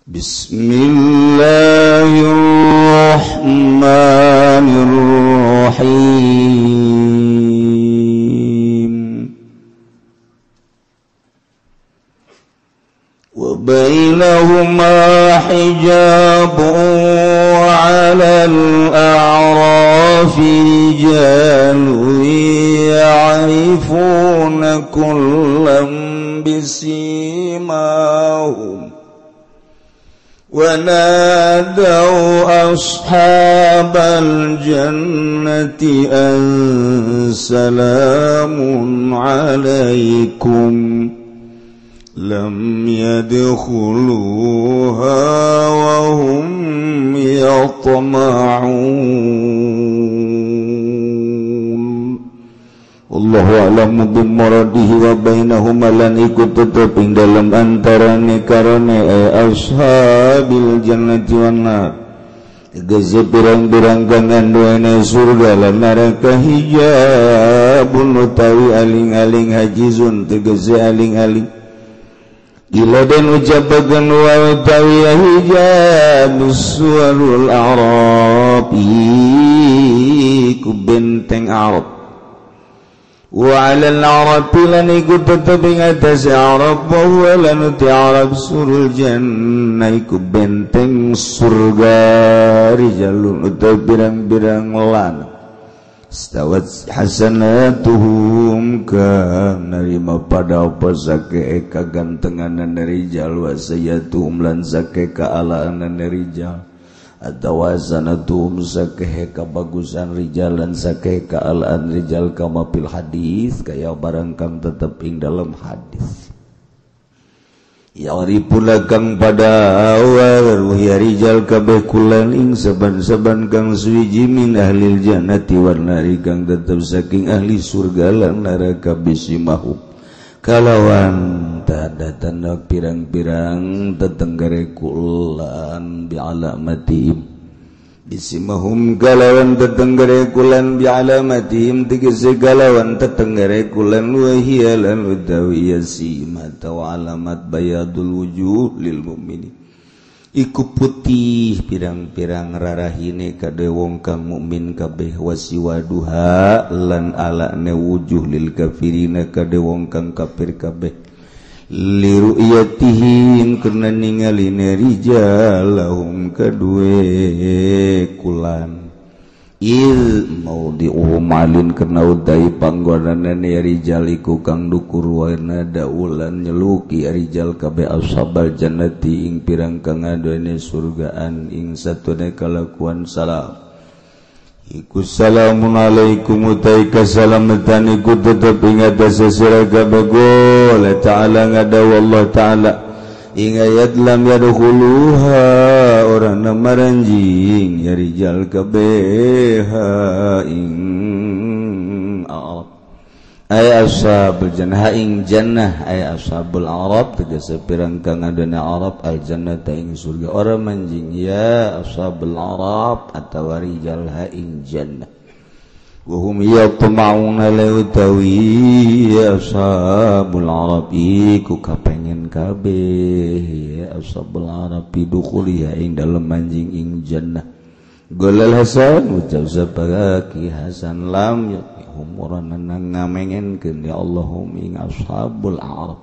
Bismillahirrahmanirrahim. Wa bainahuma hijabun wa 'alal a'rafi rijalun ya'rifuna kullam bisimahum ونادوا أصحاب الجنة أن سلام عليكم لم يدخلوها وهم يطمعون Allahu a'lamu bimuradihi wa bainahuma lan iku tetep ing dalem antarane karone ashabil jannati wan nar tegese pirang-pirang kang ngandhuane surga lan neraka hijabun utawi aling-aling hajizun tegese aling-aling ila den ucapaken wa utawi hijabus suwarul a'rab iku benteng Arab wa 'alal a'rabi lan iku tetep ing atase Arab wa huwa lan uti Arab surul jannah iku benteng surga rijalun utawi pirang-pirang lan stawat hasanatuhum kan narima pada apa sake kagantenganan rijal wa sayyatuhum lan sake kaalaanan rijal atau sanatuhum sakeh kabagusan rijal dan sakeh kaalaan rijal kama fil hadis kaya barang kang tetep ing dalam hadis yaripuna kang pada awal ya rijal kabeh kulan ing saban-saban kang suwiji min ahli jannati wan nari kang tetep saking ahli surga lan neraka bisimahum kalawan tanda-tanda pirang-pirang tetenggere kulan bi'alamatihim bisimahum kalawan tetenggere kulan bi'alamatihim tegese kalawan tetenggere kulan wahia lan utawi yasimata wa alamat bayadul wujuh lil mu'minin iku putih pirang-pirang rarahine kade wong kang mukmin kabeh wasiwaduha lan alane wujuh lil kafirina kade wong kang kafir kabeh liru'yatihim karena ningaline rijalahum kadue kulan il maudhi'uhum alin karena udai panggonanane rijal iku kang dukur warna daulan nyeluki rijal kabeh ashabal jannati ing pirang kang adoene surgaan ing satune kalakuan salam iku salamun alaikum utai kasalamatan iku tetep ing atase sira kabeh qala ta'ala ngadawu Allah ta'ala ing ayat lam yadkhuluha orang namaranjing ya rijal kabeh ing Arab ay ashabul jannah ing jannah ay ashabul Arab tegese pirang kang adone Arab al jannah ing surga orang manjing ya ashabul Arab atawa rijal ing jannah wa hum yatma'una la utawi ashabul Arab iku kapengen kabeh ya ashabul Arab dukhuli ing dalem manjing ing jannah golal hasan ucap sapaki hasan lam umuran ngamengenkeun ya Allahum ing ashabul Arab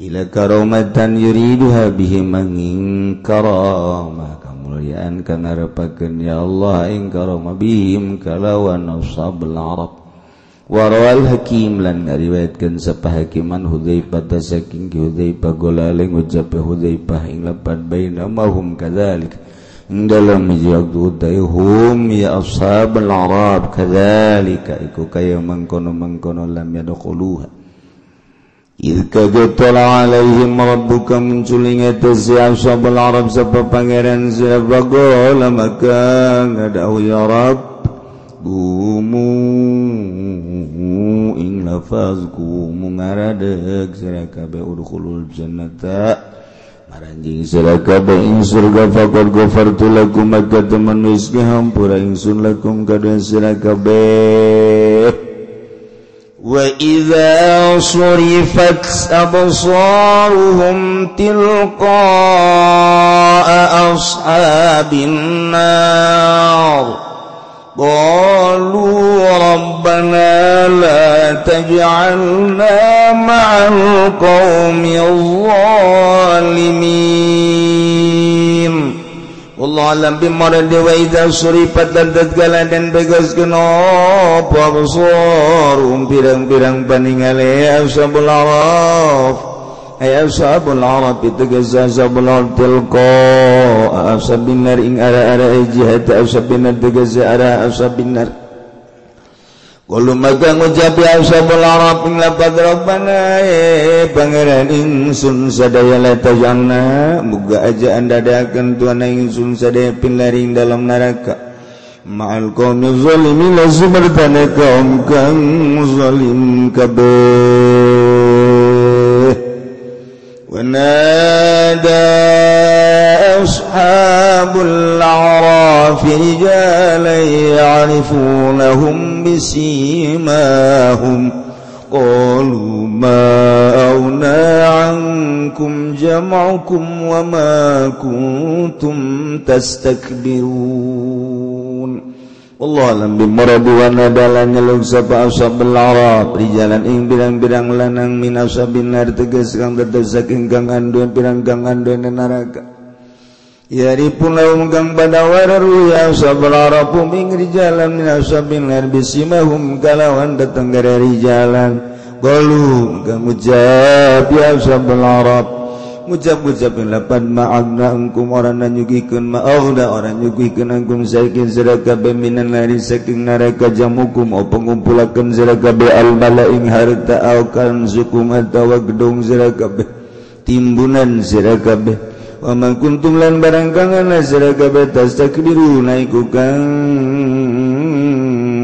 ila karamatan yuriduha bihim ing karamah kamulyaan kang arepakeun ya Allah ing karamah bihim kalawan ashabul Arab warawal hakim lan ngariwayatkeun sapa hakiman Hudzaifah saking Hudzaifah golaling ucap Hudzaifah ing lapan bainamahum kadzalik dalam waktu hum ya ashabul Arab kadzalika iku kaya mangkono-mangkono lam yadkhuluha ilka jatala alaihim rabbuka munculing atasi ashabul Arab sapa pangeran sapa qala maka ngadahu ya Rabb gumu ing lafazku mungaradeg sira kabeh udkhulul jannata maranjing sira kabeh ing surga faqad ghafartu lakum maka temen wis ngahampura ingsun lakum kadang sira kabeh وإذا صرفت أبصارهم تلقاء أصحاب النار قالوا ربنا لا تجعلنا مع القوم الظالمين Allah alam bimarad wa idza surifat dan tatkala dan begaskeun apa absarum pirang-pirang paningali ashabul araf ay ashabul araf itu ashabul araf tilqa ashabinar ing ara-ara jihad ashabinar tegas ara ashabinar Qalu maka ngucap ashabul araf ing lapad rabbana pangeran ingsun sadaya la tajanna muga aja anda dadakan tuan ingsun sadaya pinaring dalam neraka ma'al qaumi zalimin sumartana kaum kang zalim kabeh wa nada ashabul araf rijalan ya'rifunahum بسيماهم قالوا ما أغنى عنكم جمعكم وما كنتم تستكبرون والله alam bimarad wa nadalan nyeluk sapa ashabul araf rijalan ing birang-birang lanang min ashabinar tegas kang tetes saking kang anduan pirang-pirang anduan neraka Yaripun kang badawararu ya ashabul araf ing rijalan min ashabinar bisimahum kalawan datang dari rijalan qalu kang ucap ya ashabul araf ngucap-ngucap lapan ma'agna angkum orang nyugikeun ma'agna orang nyugikeun angkum saking sira kabeh minan nari saking neraka jamukum apa ngumpulakeun sira kabeh al malaing harta akan sukum atawa gedung sira kabeh timbunan sira kabeh wa man kuntum lan barang kang ana sira kabeh tastakbiruna iku kang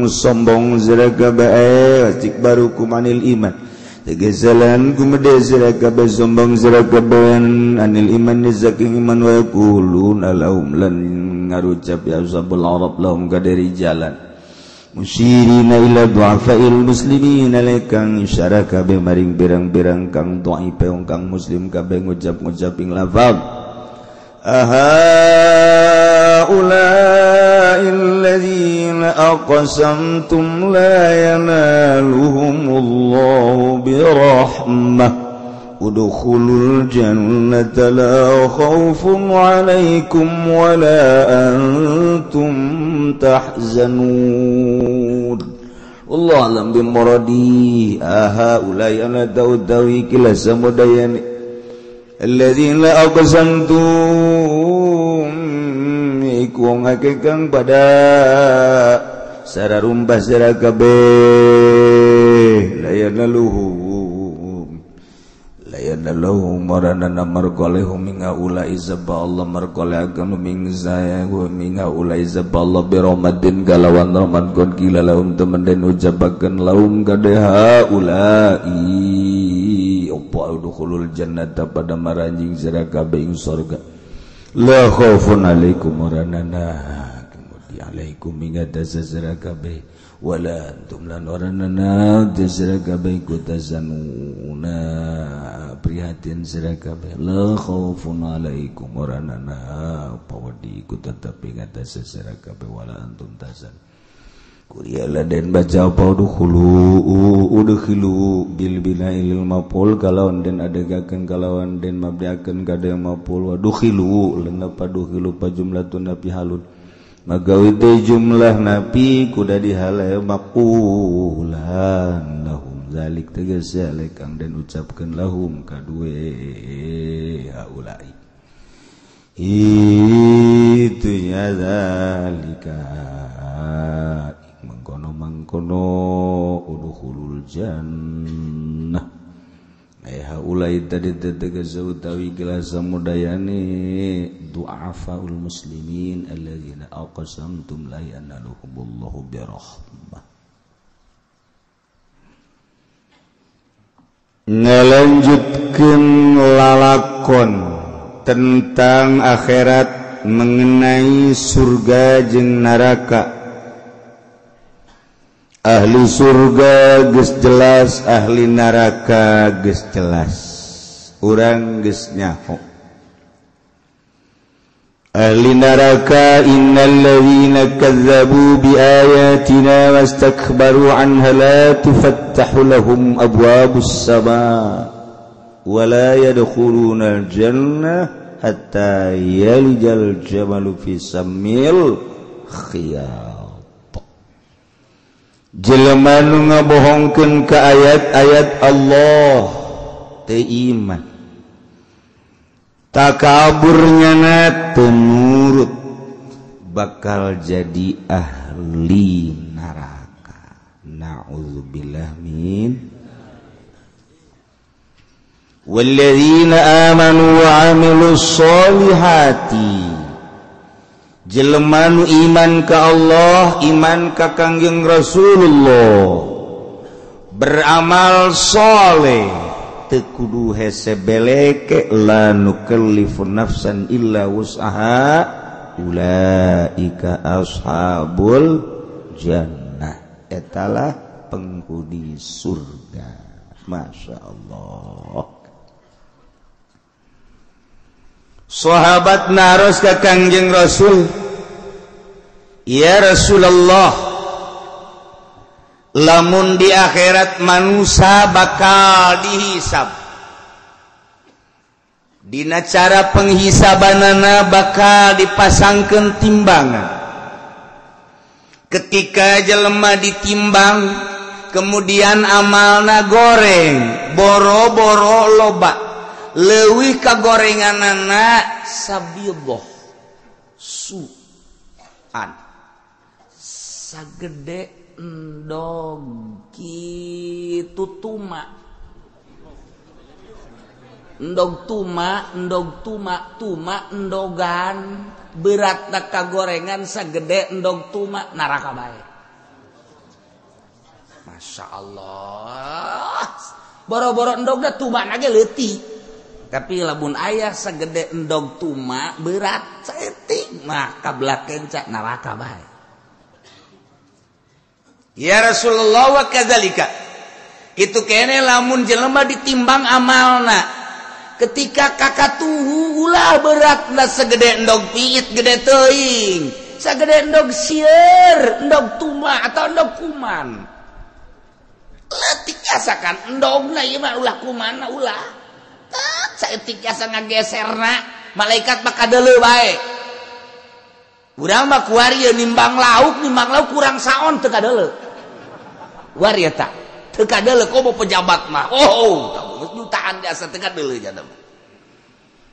sombong sira kabeh istikbarukum anil iman tegesalan kumede sira kabeh sombong sira kabeh anil iman saking iman wa yaquluna lahum lan ngarucap ya ashabul araf lahum kadari jalan musyirina ila du'afail muslimin alaikan isyara kabeh maring birang-birang kang dhaif kang muslim kabeh ngucap-ngucap ing lafaz أهؤلاء الذين أقسمتم لا ينالهم الله برحمة ادخلوا الجنة لا خوف عليكم ولا أنتم تحزنون والله أعلم بمرادي أهؤلاء أنا داوي كلا سمودayani الذين أقسمتم iku wong akeh kang pada sararumbah sira kabeh layanaluhum maranana marqalehum minga ulai zabba Allah marqalakan ming saya wa minga ulai zabba Allah bi rahmatin kalawan rahmat kon kila lahum temenden ucapaken lahum kadeha ulai apa udkhulul jannata pada maranjing sira kabeh ing surga la khaufun alaikum waranana kemudian alaikum ingata sira kabeh wala antum lan waranana sira kabeh kutazanuna prihatin sira kabeh la khaufun alaikum waranana pawadi kutatap ingata sira kabeh wala antum tazan Kuriala dan baca apa udkhulu bil binail mapul kalawan den adegakeun kalawan den mabdiakeun kada mapul wa dukhilu lenga padukhilu pa jumlatun napi halun magawi teh jumlah napi kuda dihalaya maqulan lahum zalik tegese lekang den ucapkeun lahum kadue haulai itu ya zalika mangkono udkhulul jannah haulai tadi tegas utawi gelas samudayane du'afaul muslimin alladzina aqsamtum la yanaluhumullahu birahmah ngelanjutkeun lalakon tentang akhirat mengenai surga jeung neraka ahli surga geus jelas, ahli neraka geus jelas, urang geus nyaho. Ahli neraka innal ladzina kazzabu biayatina wastakbaru anha la tufattahu lahum abwabus samaa wa la yadkhuluna al-jannah hatta yalijal jamalu fi sammil khiyat. Jelema nu ngabohongkeun ka ayat-ayat Allah teu iman, takaburnya nurut, bakal jadi ahli neraka. Na'udzubillah min. Walladzina amanu wa 'amilus solihati, jelema nu iman ka Allah, iman ka Kangjeng Rasulullah, beramal soleh, teu kudu hese beleke, la nukallifu nafsan illa wus'aha, ulaika ashabul jannah, etalah penghuni surga. Masya Allah. Sahabat naros ka Kangjeng Rasul, ya Rasulullah, lamun di akhirat manusia bakal dihisab, dina cara penghisabanana bakal dipasangkeun timbangan. Ketika jelema ditimbang, kemudian amalna goreng, boro-boro loba, leuwih kagorenganana sabiyoh su'an, sagede endog kitu tuma, endog tuma endogan, beratna kagorengan sagede endog tuma, neraka bae. Masya Allah, boro-boro endogna tuma nage leutik, tapi lamun ayah sagede endog tuma berat saeutik mah kablah kenca neraka bae. Ya Rasulullah, wa kadzalika, kitu kene lamun jelema ditimbang amalna, ketika kakatuhu ulah beratna sagede endog piit gede teuing, sagede endog sieur, endog tuma atau endog kuman, leutik asakan endogna ieu mah ulah kumana ulah saeutik asa ngageserna, malaikat mah kadeuleu bae. Urang mah kuari nimbang lauk kurang saon teu kadeuleu. Wari eta teu kadeuleu komo pejabat mah. Oh, jutaan jasa teu kadeuleu jana.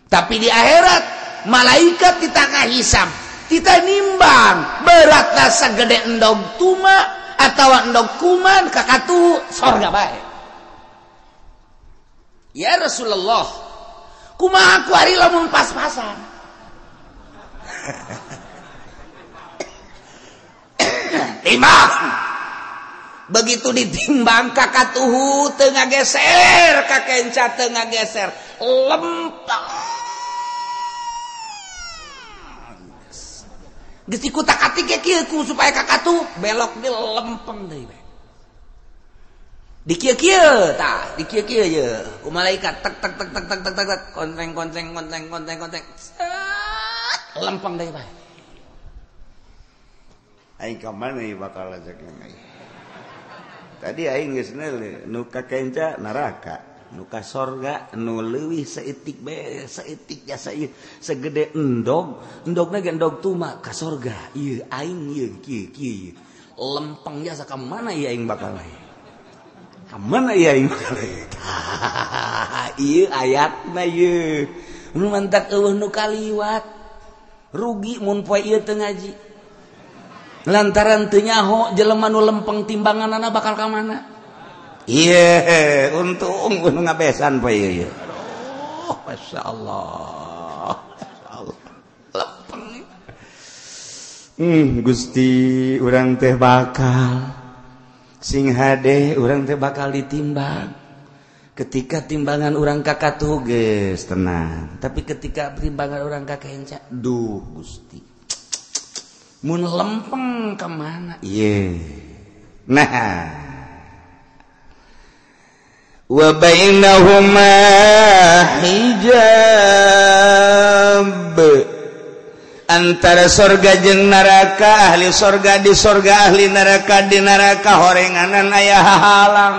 Tapi di akhirat malaikat ditangah hisab, kita nimbang beratna sagede endog tuma atawa endog kuman, kakatu sorga bae. Ya Rasulullah, kumaha kuari lamun pas-pasan? Timbang. Begitu ditimbang kakatuhu teu ngageser, kakenca teu ngageser, lempeng. Geus dikutak-atik ge kieu supaya kakatu belok di lempeng deui bae. Di kieu-kieu tah, di kieu-kieu ye. Ku malaikat tek tek tek tek tek tek tek konteng. Lempeng deui bae. Aing ka mana ieu bakal ajak aing. Tadi aing geus neuleuh nu kakenca neraka, nu ka sorga nu leuwih saeutik bae, saeutik jasa ieu sagede endogna ge endog tuma ka sorga. Ieu aing ieu kieu lempeng jasa ka mana ieu aing bakal lae. Ka mana ieu aing bakal lae. Ieu ayatna ieu. Nu mantak eueuh nu kaliwat. Rugi mun poe ieu teu ngaji. Lantaran teu nyaho jelema nu lempeng timbanganana bakal ka mana? Ieu untung nu ngabesan poe ieu. Oh, masyaallah. Lempeng. Gusti urang teh bakal sing hade, urang teh bakal ditimbang. Ketika timbangan urang kakatuh geus tenang, tapi ketika timbangan urang kakenca, duh Gusti. Mun lempeng kemana? Iya, Nah, wa bainahuma hijab, antara sorga jeung neraka, ahli sorga di sorga, ahli neraka di neraka, horenganan aya hahalang.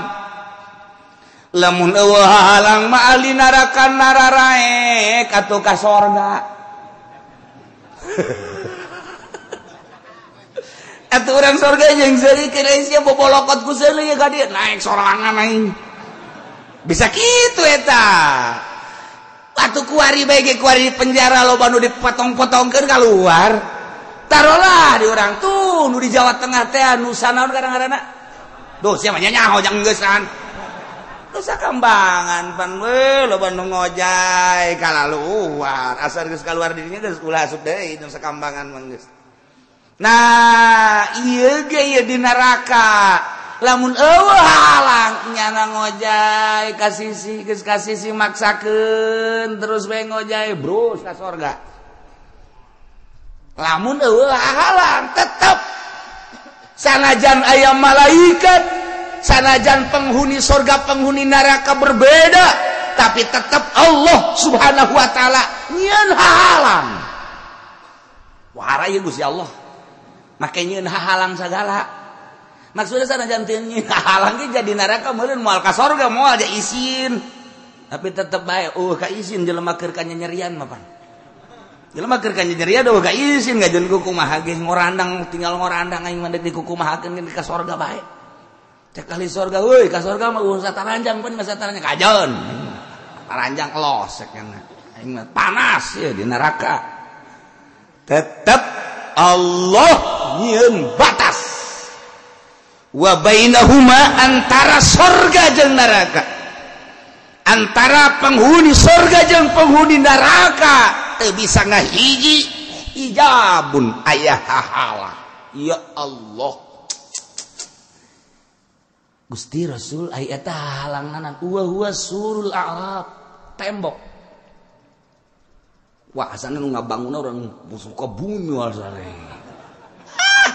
Lamun eueuh hahalang mah ahli neraka nararaek atuh ka sorga. Atuh urang sorga jeung seuri kira sia bobolokot ku seuli ka dieu naik sorangan aing. Bisa kitu eta. Atuh kuari bae ge kuari di penjara loba nu dipotong-potongkeun keluar. Tarolah di urang tuh nu di Jawa Tengah teh anu sanaon kadang-kadangna. Duh sia mah nyaho jang geussan. Nu sakambangan pan we loba nu ngojay kalaluar. Asar geus kaluar dirinya geus ulah asup deui nu sakambangan mah geus. Nah, ieu ge ieu di neraka. Lamun eueuh halang nyana ngojay ka sisi geus ka sisi maksakeun terus bae ngojay brus ka sorga. Lamun eueuh halang tetep sanajan aya malaikat, sanajan penghuni sorga penghuni neraka berbeda, tapi tetep Allah Subhanahu wa taala nyieun halang. Wahara ieu Gusti Allah. Make nyieun halang sagala. Maksudnya sanajan teu nyieun halang ge jadi neraka meureun moal ka sorga moal aja izin. Tapi tetep bae ka izin jelema keur kanyerian mah pan. Jelema keur kanyerian eueuh ka izin ngajeun ku kumaha ge ngorandang tinggal ngorandang aing mah deuk di kumahakeun ka sorga bae. Cek ahli sorga euy ka sorga mah urang sataranjang pan sataranjang kajon. Taranjang los cek kana. Aing mah panas ya di neraka. Tetep Allah nyieun batas. Wa bainahuma antara sorga jeung neraka, antara penghuni sorga jeung penghuni neraka teu bisa ngahiji hijabun aya hahala. Ya Allah, Gusti Rasul aya eta halangan huwa surul a'rab, tembok. Wah asana nu ngabangunna urang suka bumi wasare.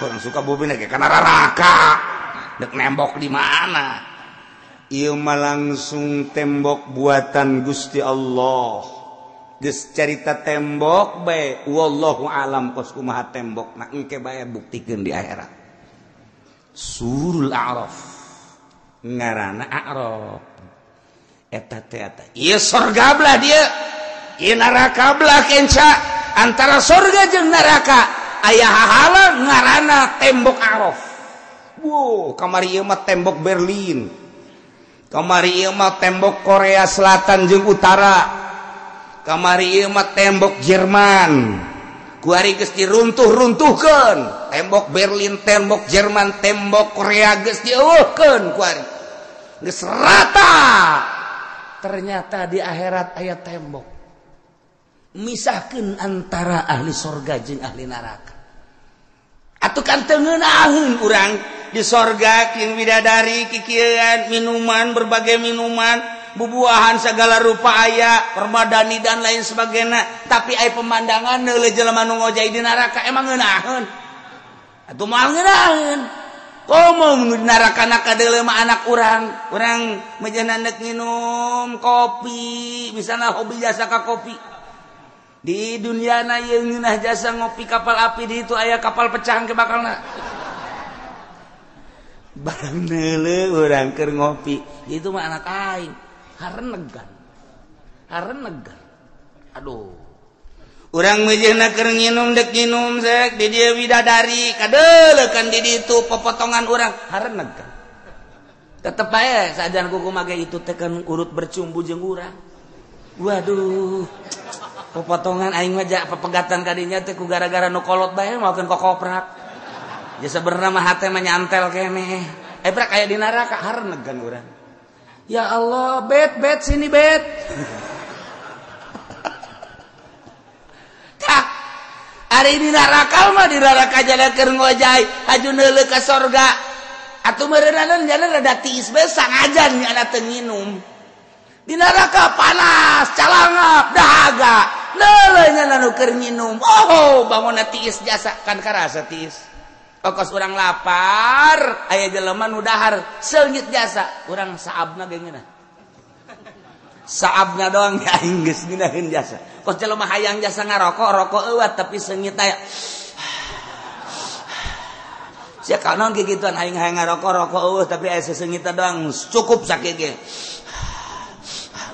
Orang suka bumi ge kana neraka. Dek nembok di mana? Ieu mah langsung tembok buatan Gusti Allah. Geus carita tembok bae wallahu alam kos kumaha tembokna engke bae buktikeun di akhirat. Surul A'raf. Ngaranna A'raf. Eta teh eta. Ieu sorga belah dia. Ieu neraka belah kenca. Antara sorga jeung neraka aya hahala ngaranna tembok A'raf. Wow, kamari ieu mah tembok Berlin. Kamari ieu mah tembok Korea Selatan jeung Utara. Kamari ieu mah tembok Jerman. Kuari geus diruntuh-runtuhkeun. Tembok Berlin, tembok Jerman, tembok Korea geus dieuweuhkeun kuari. Geus rata. Ternyata di akhirat aya tembok. Misahkeun antara ahli sorga jeung ahli neraka. Atuh kan teu ngeunaheun urang di sorga king bidadari kikieuan minuman berbagai minuman bubuahan segala rupa aya permadani dan lain sebagainya tapi aya pemandangan neuleuh jelema nu ngojay di neraka emang ngeunaheun atuh moal ngeunaheun komo nu di neraka kadeuleuh mah anak urang mejana neuk nginum kopi misalna hobi jasa ka kopi di dunia na yang ngeunah jasa ngopi kapal api di itu aya kapal pecah ke bakalna barang neuleuh urang keur ngopi itu mah anak aing harenegan aduh urang mejeuna keur nginum dek nginum sek di dieu widadari kadeuleuh kan di ditu popotongan urang harenegan tetep bae sajan kukumaha ge itu teh kan urut bercumbu jeung urang waduh popotongan aing mah pepegatan kadinya teh ku gara-gara nu kolot bae maokeun kokoprak. Ya sebenarnya mah hate mah nyantel keneh. Brak aya di neraka harenegan urang. Ya Allah, bet sini bet. Tah. Ari di neraka mah di neraka jalan keur ngojay, haju neuleuh ka sorga. Atuh meureunana jalan rada tiis bae sangajan nya teu nginum. Di neraka panas, calangap, dahaga. Leuleuhnya nu keur nginum. Oh, bangunna tiis jasa kan karasa tiis. Okos urang lapar, aya jelema nu dahar seungit jasa, urang saabna ge ngeunah. Saabna doang aing geus ngeunaheun jasa. Kos jelema hayang jasa ngarokok, rokok eueuh tapi seungit aya. Sia kanon ge gituan aing hayang ngarokok, rokok eueuh tapi aya seseungit doang cukup sakit ge.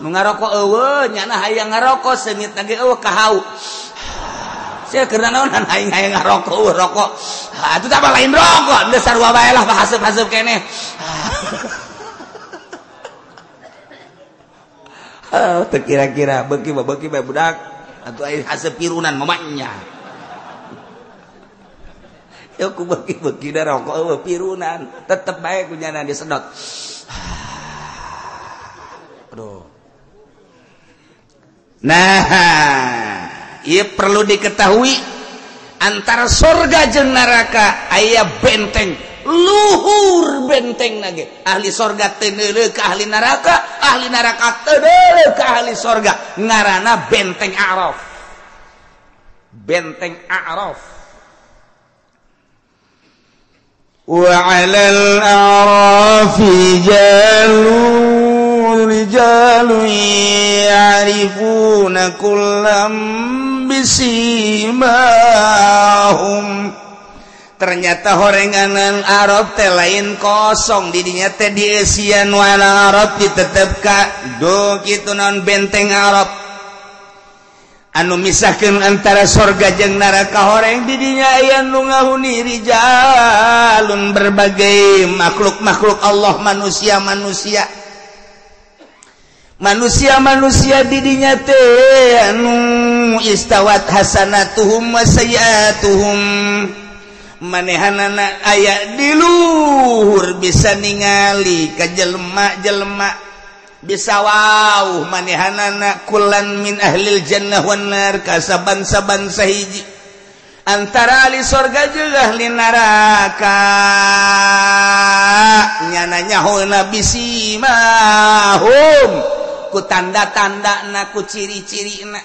Nu ngarokok eueuh nyana hayang ngarokok seungit ge eueuh kahau. Sia keur naonan aing hayang ngarokok eueuh rokok. Itu tambah lain rokok, udah sarua bae lah haseup-haseup keneh. Teu kira-kira beuki bae budak atuh aya haseup pirunan mamanya. Ya ku beuki da rokok eueuh pirunan, tetep bae kunyana disedot. Aduh. Nah, ieu perlu diketahui antara surga jeung neraka aya benteng luhur benteng nage ahli surga teu neuleuh ka ahli neraka teu neuleuh ka ahli surga ngaranna benteng A'raf. Benteng A'raf. Wa 'alal a'rafi rijalun ya'rifuna kullam bisimahum. Ternyata horenganan Arab teh lain kosong didinya teh dieusian wana Arab ditetepka do kitu naon benteng Arab anu misahkeun antara surga jeung neraka horeng didinya aya nu ngahuni rijalun berbagai makhluk-makhluk Allah manusia didinya teh anu istawat hasanatuhum wa sayiatuhum manehanana aya di luhur bisa ningali ka jelema-jelema bisa wauh manehanana kullan min ahlil jannah wan nar kasaban-saban sahiji antara ahli surga jeung ahli neraka nyana nyahouna bisimahum ku tanda-tandana ku ciri-cirina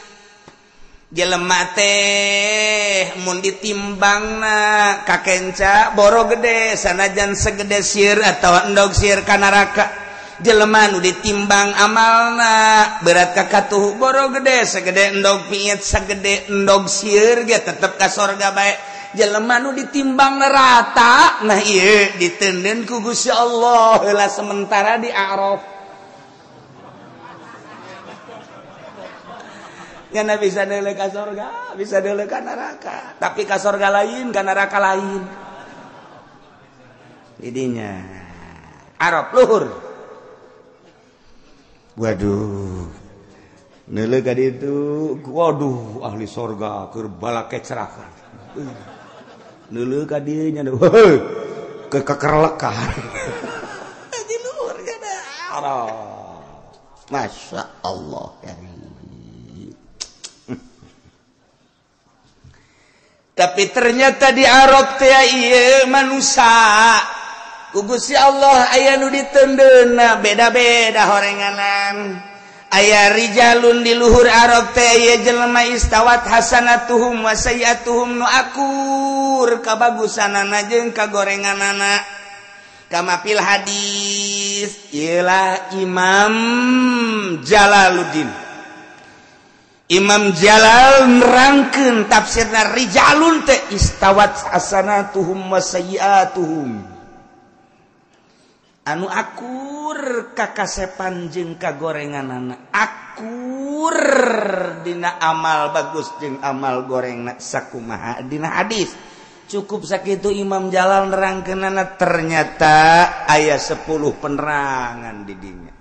jelema teh mun ditimbangna kakenca boro gede sanajan segede sieun atawa endog sieun ka neraka jelema nu ditimbang amalna berat ka katuh boro gede sagede endog piit sagede endog sieun ge tetep ka surga bae jelema nu ditimbang rata nah ieu diteundeun ku Gusti Allah heula sementara di A'raf. Nyana bisa deuleuh ka surga, bisa deuleuh ka neraka, tapi ka surga lain, ka neraka lain. Didinya Arab luhur. Waduh. Neuleuh ka ditu, waduh ahli surga keur balake ceraka. Neuleuh ka dieu nya heuh kekerlekan. Di luhur kana Arab. Masya Allah ya. Tapi ternyata di Arab teh ieu manusia ku Gusti Allah aya nu diteundeunna beda-beda horenganan aya rijalun di luhur Arab teh ieu jelema istawat hasanatuhum wa sayiatuhum nu akur kabagusanana jeung kagorenganana kama fil hadis ialah Imam Jalaluddin Imam Jalal nerangkeun tafsirna rijalun teh istawat hasanatuhum wa sayiatuhum anu akur kakasepan jeung kagorenganana akur dina amal bagus jeung amal gorengna sakumaha dina hadis cukup sakitu Imam Jalal nerangkeunana ternyata aya 10 penerangan di dinya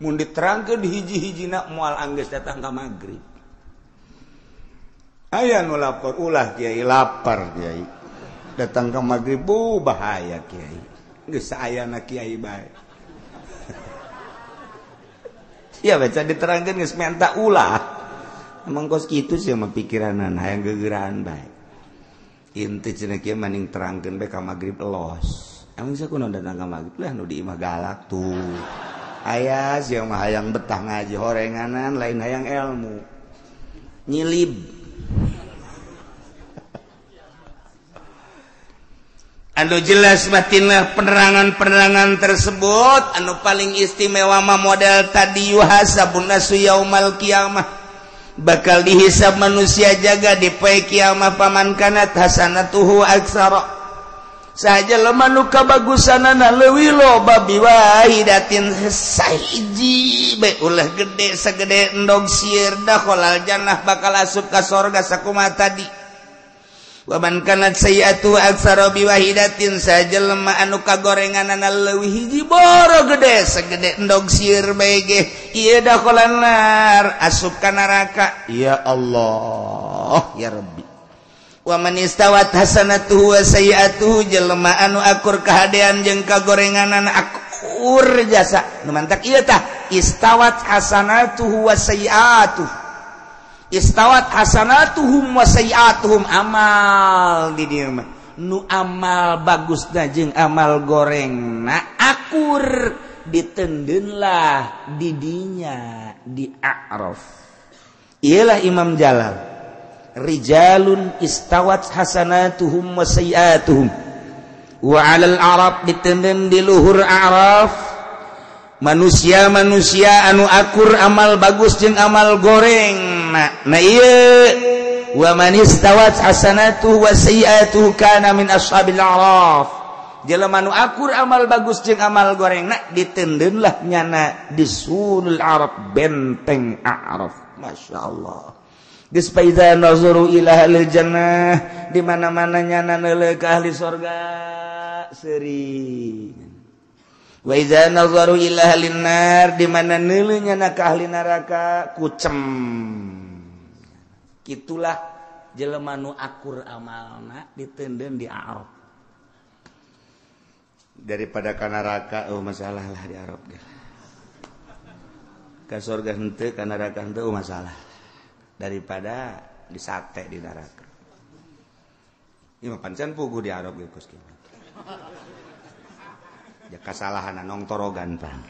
mun diterangkeun di hiji-hijina moal anggeus datang ka magrib. Aya nu lapar ulah kiai lapar kiai. Datang ka magrib bahaya kiai. Geus saayana kiai bae. Ya baca diterangkeun geus menta ulah. Emang kos kitu sih mah pikiranna hayang geugeuran bae. Inti cenah kieu maning terangkeun bae ka magrib elos. Emang sakunaon datang ka magrib lah nu di imah galak tuh. Aya siang mah hayang betah ngaji horenganan lain hayang ilmu nyilib anu jelas batinlah penerangan-penerangan tersebut anu paling istimewa mah model tadi yuhasabun nasu yaumal qiyamah bakal dihisab manusia jaga di poe kiamah paman kanat hasanatuhu aksara saja lemah nu kabagusanana leuwih loba biwahidatin sahiji bae ulah gede sagede endog sieun da kholal jannah bakal asup ka sorga sakumaha tadi waman kanat sayiatu aksara biwahidatin saja lemah anu kagorenganana leuwih hiji boro gede sagede endog sieun bae ge ieu da kholal nar asup ka neraka ya Allah ya Rabbi waman istawat hasanatuhu wa sayiatuhu jelema anu akur kahadean jeung kagorenganana akur jasa nu mantak ieu tah istawat hasanatuhu wa sayiatuhu istawat hasanatuhum wa sayiatuhum amal di dieu mah nu amal bagusna jeung amal gorengna akur ditendeun lah di dinya di a'raf ialah Imam Jalal rijalun istawat hasanatuhum wa sayiatuhum wa 'alal a'raf ditendeun di luhur a'raf manusia-manusia anu akur amal bagus jeung amal goreng nah ieu wa man istawat hasanatuhu wa sayiatuhu kana min ashabil a'raf jelema anu akur amal bagus jeung amal gorengna ditendeun lah nyana di sulul a'raf benteng a'raf masyaallah geus fa iza nazaru ila ahlil jannah di mana-mana nyana neuleuh ka ahli surga seuring wa iza nazaru ila ahlin nar di mana neuleuh nyana ka ahli neraka kucem kitulah jelema nu akur amalna ditendeun di a'raf daripada ka neraka masalah lah di a'raf ge ka surga henteu ka neraka henteu masalah daripada di sate di neraka ieu mah pancen puguh di a'raf ge Gus ya kasalahan nong torogan pan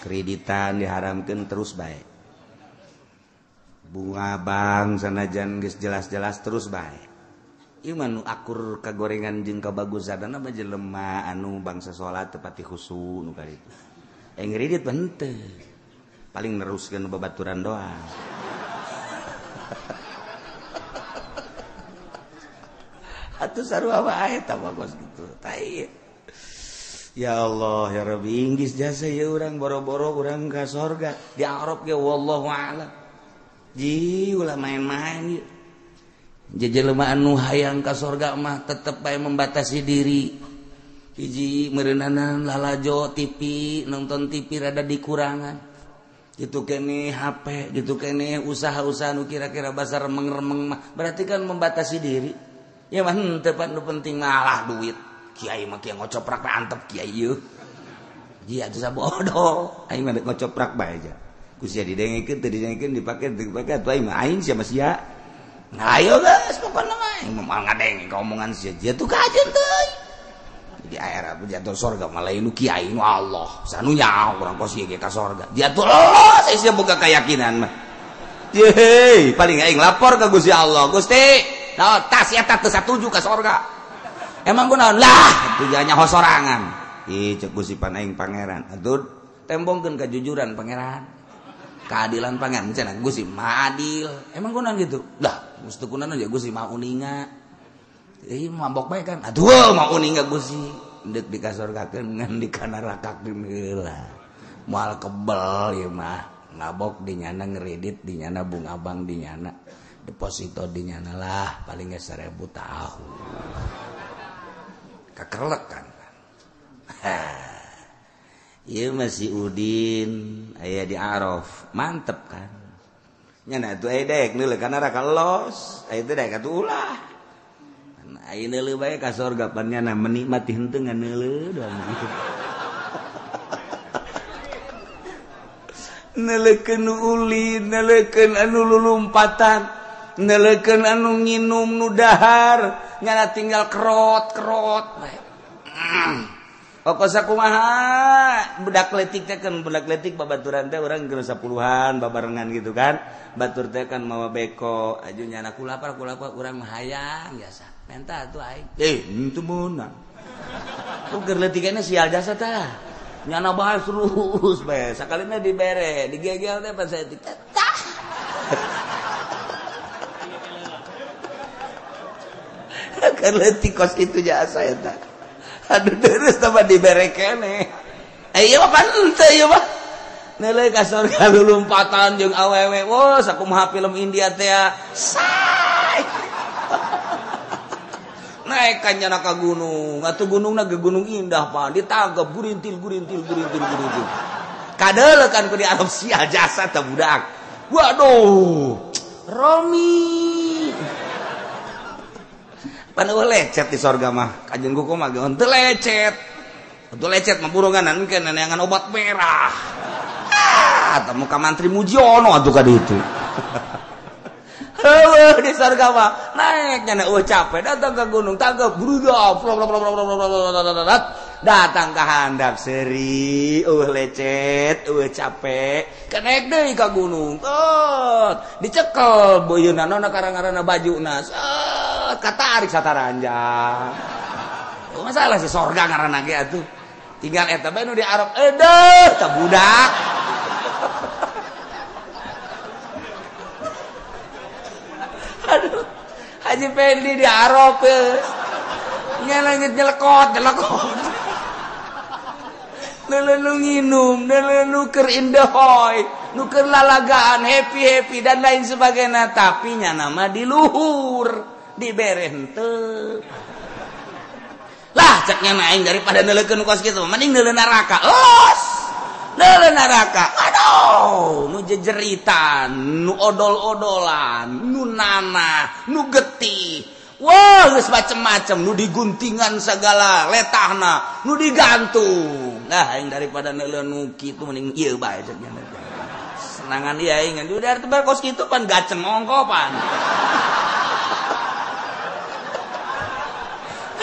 kreditan diharamkeun terus bae bunga bank sanajan geus jelas-jelas terus bae ieu mah nu akur kagorengan jeung kabagusanna mah jelema anu bangsa salat teu pati khusyuk nu kaditu ngredit mah henteu paling neruskeun babaturan doang atuh sarua wae tah bagus kitu tah ya Allah ya Rabbi inggis jasa ya urang boro-boro urang ka surga di a'raf ge wallahu a'lam ji ulah main-main ieu jelema anu hayang ka surga mah tetep bae membatasi diri hiji meureunana lalajo TV nonton TV rada dikurangan gitu kene HP gitu kene usaha-usaha nu kira-kira basa remeng-remeng mah berarti kan membatasi diri ya mah henteu pan nu penting malah duit kiai mah kieu ngocoprak bae antep kiai ieu ji atuh sabodoh aing mah ngocoprak bae aja kusia didengekeun teu didengekeun dipake atuh aing mah aing sia sia ngayo geus pokona mah aing mah ngadenge ka omongan sia dia tuh kajeun teuy di akhirat jatuh surga mah lain nu kiai nu Allah sanu nyaho urang kos ieu ka surga jatuh Allah saya sia boga keyakinan mah ye paling aing lapor ka Gusti Allah Gusti naon tas eta teu satuju ka surga emang kunaon lah tujuannya hosorangan ih cek Gusti pan aing pangeran atuh tembongkeun kejujuran pangeran keadilan pangeran cenah Gusti mah adil emang kunaon gitu lah mesti kunaon aja Gusti mah uninga mabok bae kan atuh mah uninga Gusti deuk di kasurgakeun ngan di nerakakeun heula moal kebel ieu mah ngabok di nyana ngredit di nyana bunga bank di nyana deposito di nyana lah paling ge 1000 tahun kakerlek kan ieu masih Udin aya di Araf mantep kan nyana atuh aya daek neuleuh ka neraka los aya teh daek atuh ulah aya neuleuh bae ka surga pan nyana menikmati henteu ngan neuleuh doang neleukeun ulin neleukeun anu lulumpatan neleukeun anu nginum nu dahar nyana tinggal kerot bae Okosa kumaha budak letik teh kan budak letik babaturan teh urang geus 10-an babarengan gitu kan batur teh kan mawa beko aju nyana kulapar urang mah hayang biasa menta atuh aing henteu meunang Keur leutik kana sial jasa tah. Nyana bahas terus bae. Sakalina dibere, digegel teh pas etik. Tah. Keur leutik kos kitu jasa eta. Aduh terus tambah dibere keneh. Ieu mah pan teu ieu mah. Neuleuh ka surga lulumpatan jeung awewe. Wah, sakumaha film India teh. Say. Naik kan nyana ka gunung, atuh gunungna ge gunung indah pan, ditangkep gurintil. Kadeulekan ku di Arab sial jasa teh budak. Waduh, Romi. Pan lecet di sorga mah, kajen kuku mah ge henteu lecet. Henteu lecet mah buronganan engke neneangan obat merah. Temu ka Mantri Mujiono atuh ka ditu. Heueuh di sorga mah naik nyana capek datang ke gunung tangkep brudak datang ke handap seri lecet capek kenaik deui ka gunung dicekel boyeuna nona karang-karana bajuna katarik sataranjang masalah si sorga ngaranna ge atuh tinggal eta bae nu di Arab tah budak. Aduh, Haji Pendi di Arab nyelengit nyelekot nu nginum nu keur indehoy nu keur lalagaan happy dan lain sebagainya tapi nya nama di luhur dibere henteu lah ceknya naing daripada neuleukeun kos kitu mending neuleuh neraka neuleuh neraka aduh nu jejeritan nu odol-odolan nu nanah nu getih wah geus macem-macem nu diguntingan segala letahna nu digantung nah aing daripada neuleuh nu kitu mending ieu bae ceknya senangan ieu aing udah teu kos kitu pan gaceng ongko pan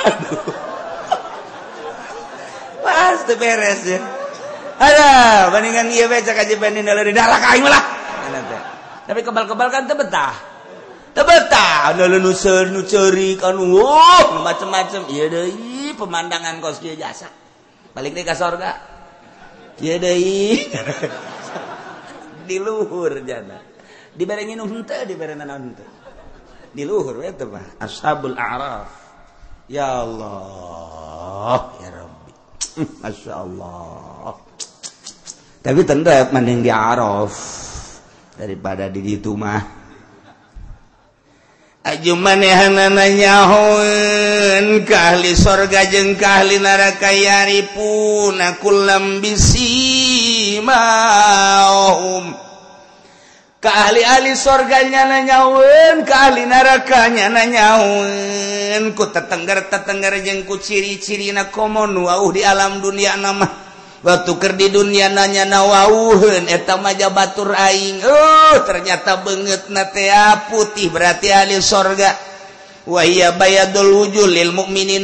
aduh pasti beres ya. Ada bandingan ieu bae cak Haji Pendi neuleuh di neraka aing lah. Tapi kebal-kebal kan teu betah. Teu betah neuleuh nu ceurik anu macem-macem. Ieu deui pemandangan kos kieu jasa. Balik deui ka sorga. Ieu deui. Di luhur jana. Dibere nginum henteu, dibere nanaon henteu. Di luhur we teh mah Ashabul A'raf. Ya Allah, ya Rabbi. Masya Allah. Tapi tendep mending di Araf daripada di ditu mah. Aju manehanana nyahoeun ka ahli sorga jeung ka ahli neraka yaripuna kullam bisimahum. Ka ahli sorga nya nyahoeun ka ahli neraka nya nyahoeun ku tetengger jeung ku ciri-cirina komo nu di alam dunia nama. Waktu keur di dunia nanya nawauheun eta mah batur aing ternyata beungeutna teh putih berarti ahli sorga wa hiya bayadul wujuh lil mukminin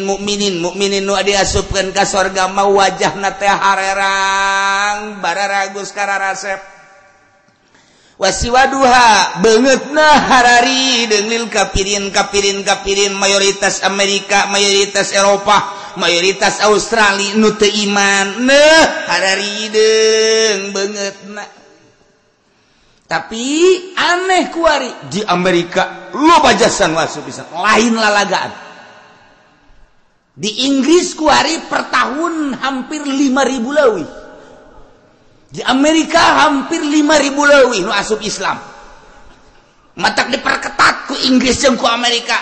nu diasupkeun ka sorga mah wajahna teh harerang bararagus kararasep wasiwaduha beungeutna harari deunglil kapirin mayoritas Amerika mayoritas Eropa mayoritas Australia nu teu iman hararideng beungeutna tapi aneh kuari di Amerika loba jasan wasu pisan lain lalagaan di Inggris kuari per tahun hampir 5.000 leuwih di Amerika hampir 5.000 leuwih nu asup Islam matak diperketat ku Inggris jeung ku Amerika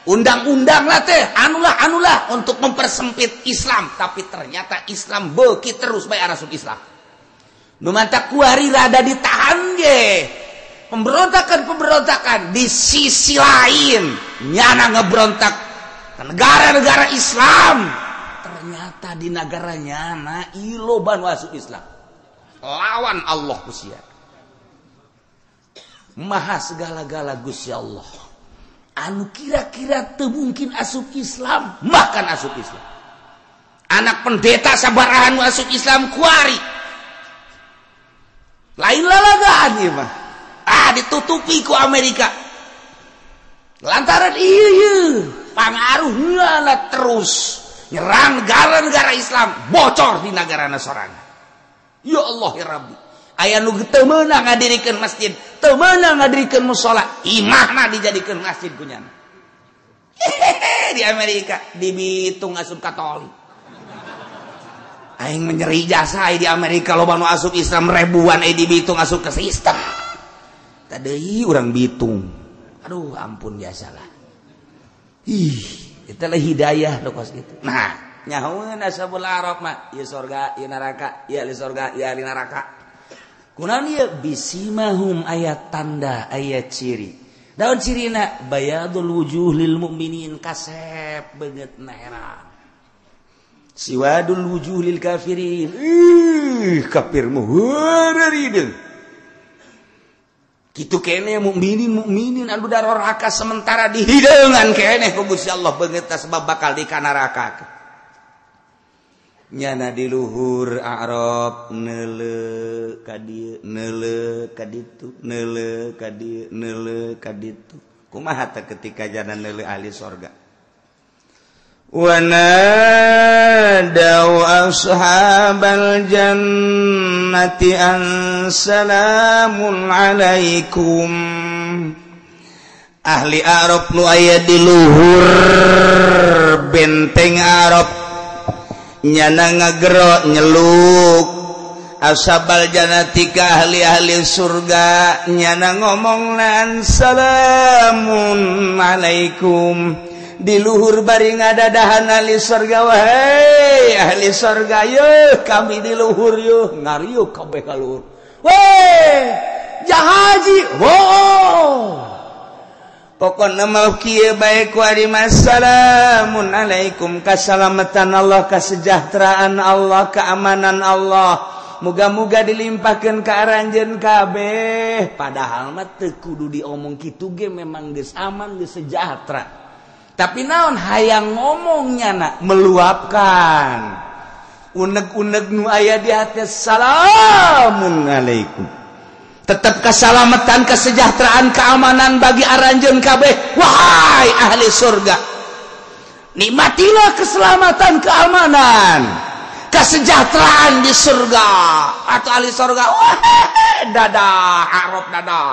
undang-undang lah teh anulah untuk mempersempit Islam tapi ternyata Islam beuki terus bae asup Islam nu mata kuari rada ditahan ge pemberontakan di sisi lain nyana ngebrontak ke negara-negara Islam ternyata di negara nyana iloban asup Islam lawan Allah kusia maha segala-gala Gusti Allah anu kira-kira teu mungkin asup Islam makan asup Islam anak pendeta sabarahan asup Islam kuari lain lalagaan ieu mah ditutupi ku Amerika lantaran ieu pangaruhna terus nyerang negara-negara Islam, bocor di negara Nasrani. Ya Allah ya Rabbi, aya nu teu meunang ngadirikeun masjid, teu meunang ngadirikeun mushola, imahna dijadikeun masjid kunyana. Di Amerika, di Bitung asup Katolik. Aing menyeri jasa di Amerika loba nu asup Islam ribuan di Bitung asup ke sistem. Tadeuy urang Bitung. Aduh ampun biasalah. Itu lah hidayah lokos gitu. Nah, nyahoeun ashabul araf mah ieu surga, ieu neraka, ieu ahli surga, ieu ahli neraka. Kunaon ieu bisimahum ayat tanda, ayat ciri. Daun cirina bayadul wujuh lil mukminin kasep beungeut herang. Siwadul wujuh lil kafirin. Kafir mah heureurideung. Kitu kene mukminin anu daroraka sementara dihideungan kene ku Gusti Allah beungeut sebab bakal di neraka. Nyana di luhur Arab neuleuh ka dieu neuleuh ka ditu neuleuh ka dieu neuleuh ka ditu. Kumaha teh ketika jana neuleuh ahli surga? Wa nadaw ashabal jannati an salamun alaikum. Ahli Arab nu aya di luhur benteng Arab nyana ngagero nyeluk ashabal jannati ka ahli-ahli surga nyana ngomongnan salamun alaikum. Di luhur bari ngadadahan ahli surga, wahai ahli surga yeuh kami di luhur yeuh ngariuk kabeh ka luhur. Weh jahaji wow. Pokona mah kieu bae ku ari assalamun alaikum, kasalamatan Allah, kasejahteraan Allah, keamanan Allah. Muga-muga dilimpahkeun ka aranjeun kabeh. Padahal mah teu kudu diomong kitu ge, memang geus aman geus sejahtera. Tapi naon hayang ngomongnya nak meluapkan uneg-uneg nu aya di hati. Salamun alaikum, tetap keselamatan, kesejahteraan, keamanan bagi aranjeun kabeh. Wahai ahli surga, nikmatilah keselamatan, keamanan, kesejahteraan di surga. Atau ahli surga, wah dadah Arab dadah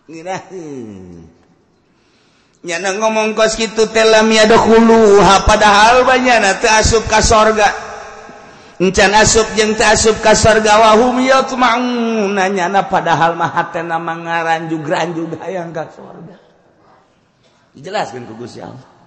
ngirah nyana ngomong kos kitu teh lam yadkhuluha, padahal banyana teu asup ka sorga. Encan asup jeung teu asup ka sorga wa hum yatma'un, nyana padahal mah hatena mangaranjug-ranjug hayang ka sorga. Dijelaskeun ku Gusti Allah.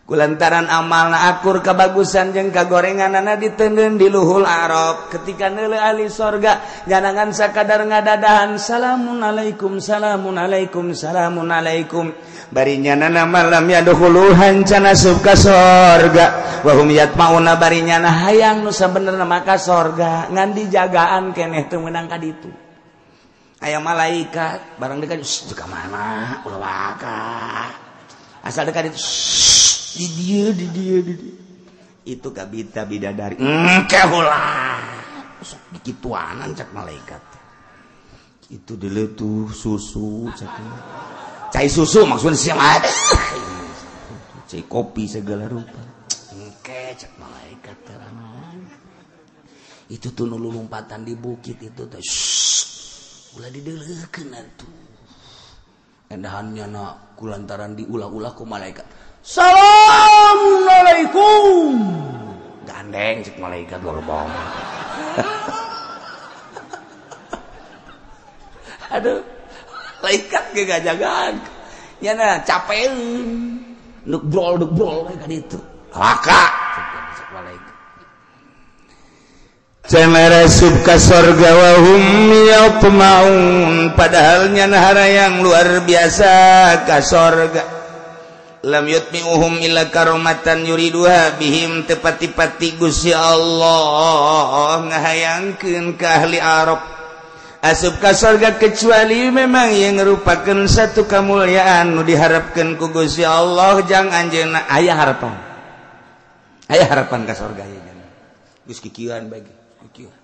Kulantaran amalna akur kabagusan jeung kagorenganana diteundeun di luhul Arab. Ketika neuleuh ahli sorga nyanangan sakadar ngadadahan salamun alaikum, salamun alaikum, salamun alaikum. Bari nyanana malam yadkhuluhan can asup ka sorga. Wa hum yatmauna, bari nyana hayang nu sabenerna maka sorga ngan dijagaan keneh teu meunang ka ditu. Aya malaikat barang dekat ka mana ulah waka. Asal dekat itu di dia itu kabita bidadari kehulah sok dikituanan cak malaikat itu dulu tuh susu cak cai susu maksudnya siapa cai kopi segala rupa cak malaikat itu tuh nu lompatan di bukit itu tuh ulah dideleukeun atuh endahannya nak kulantaran diulah-ulah ku malaikat. Assalamualaikum. Gandeng cek malaikat gorbong. Aduh, malaikat ge gajagan. Nyana capeun. Nuk brol bae ka ditu. Laka cek malaikat. Cenah asup ka sorga wa hum yatmaun, padahal nyana harayang luar biasa ka sorga. Lam yutmi'uhum illa karomatan yuriduha bihim, tepati-pati Gusti Allah ngahayangkeun ka ahli Arab asup ka surga kecuali memang yang merupakan satu kemuliaan nu diharapkeun ku Gusti Allah. Jang anjeunna aya harapan ka surga ya jangan geus kikieuan bagi kikieuan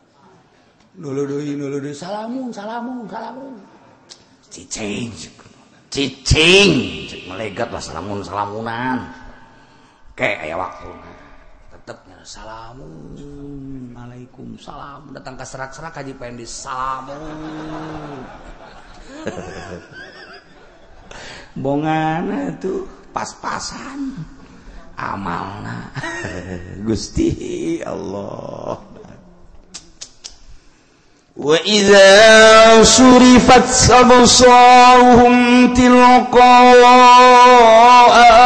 nulu deui salamun cicing cek malaikat lah salamunan kayak aya waktu tetepnya Assalamualaikum salam datang ke serak-serak haji pengen disalamu bongana tuh pas-pasan amalna Gusti Allah wa idza surifat absaruhum tilqa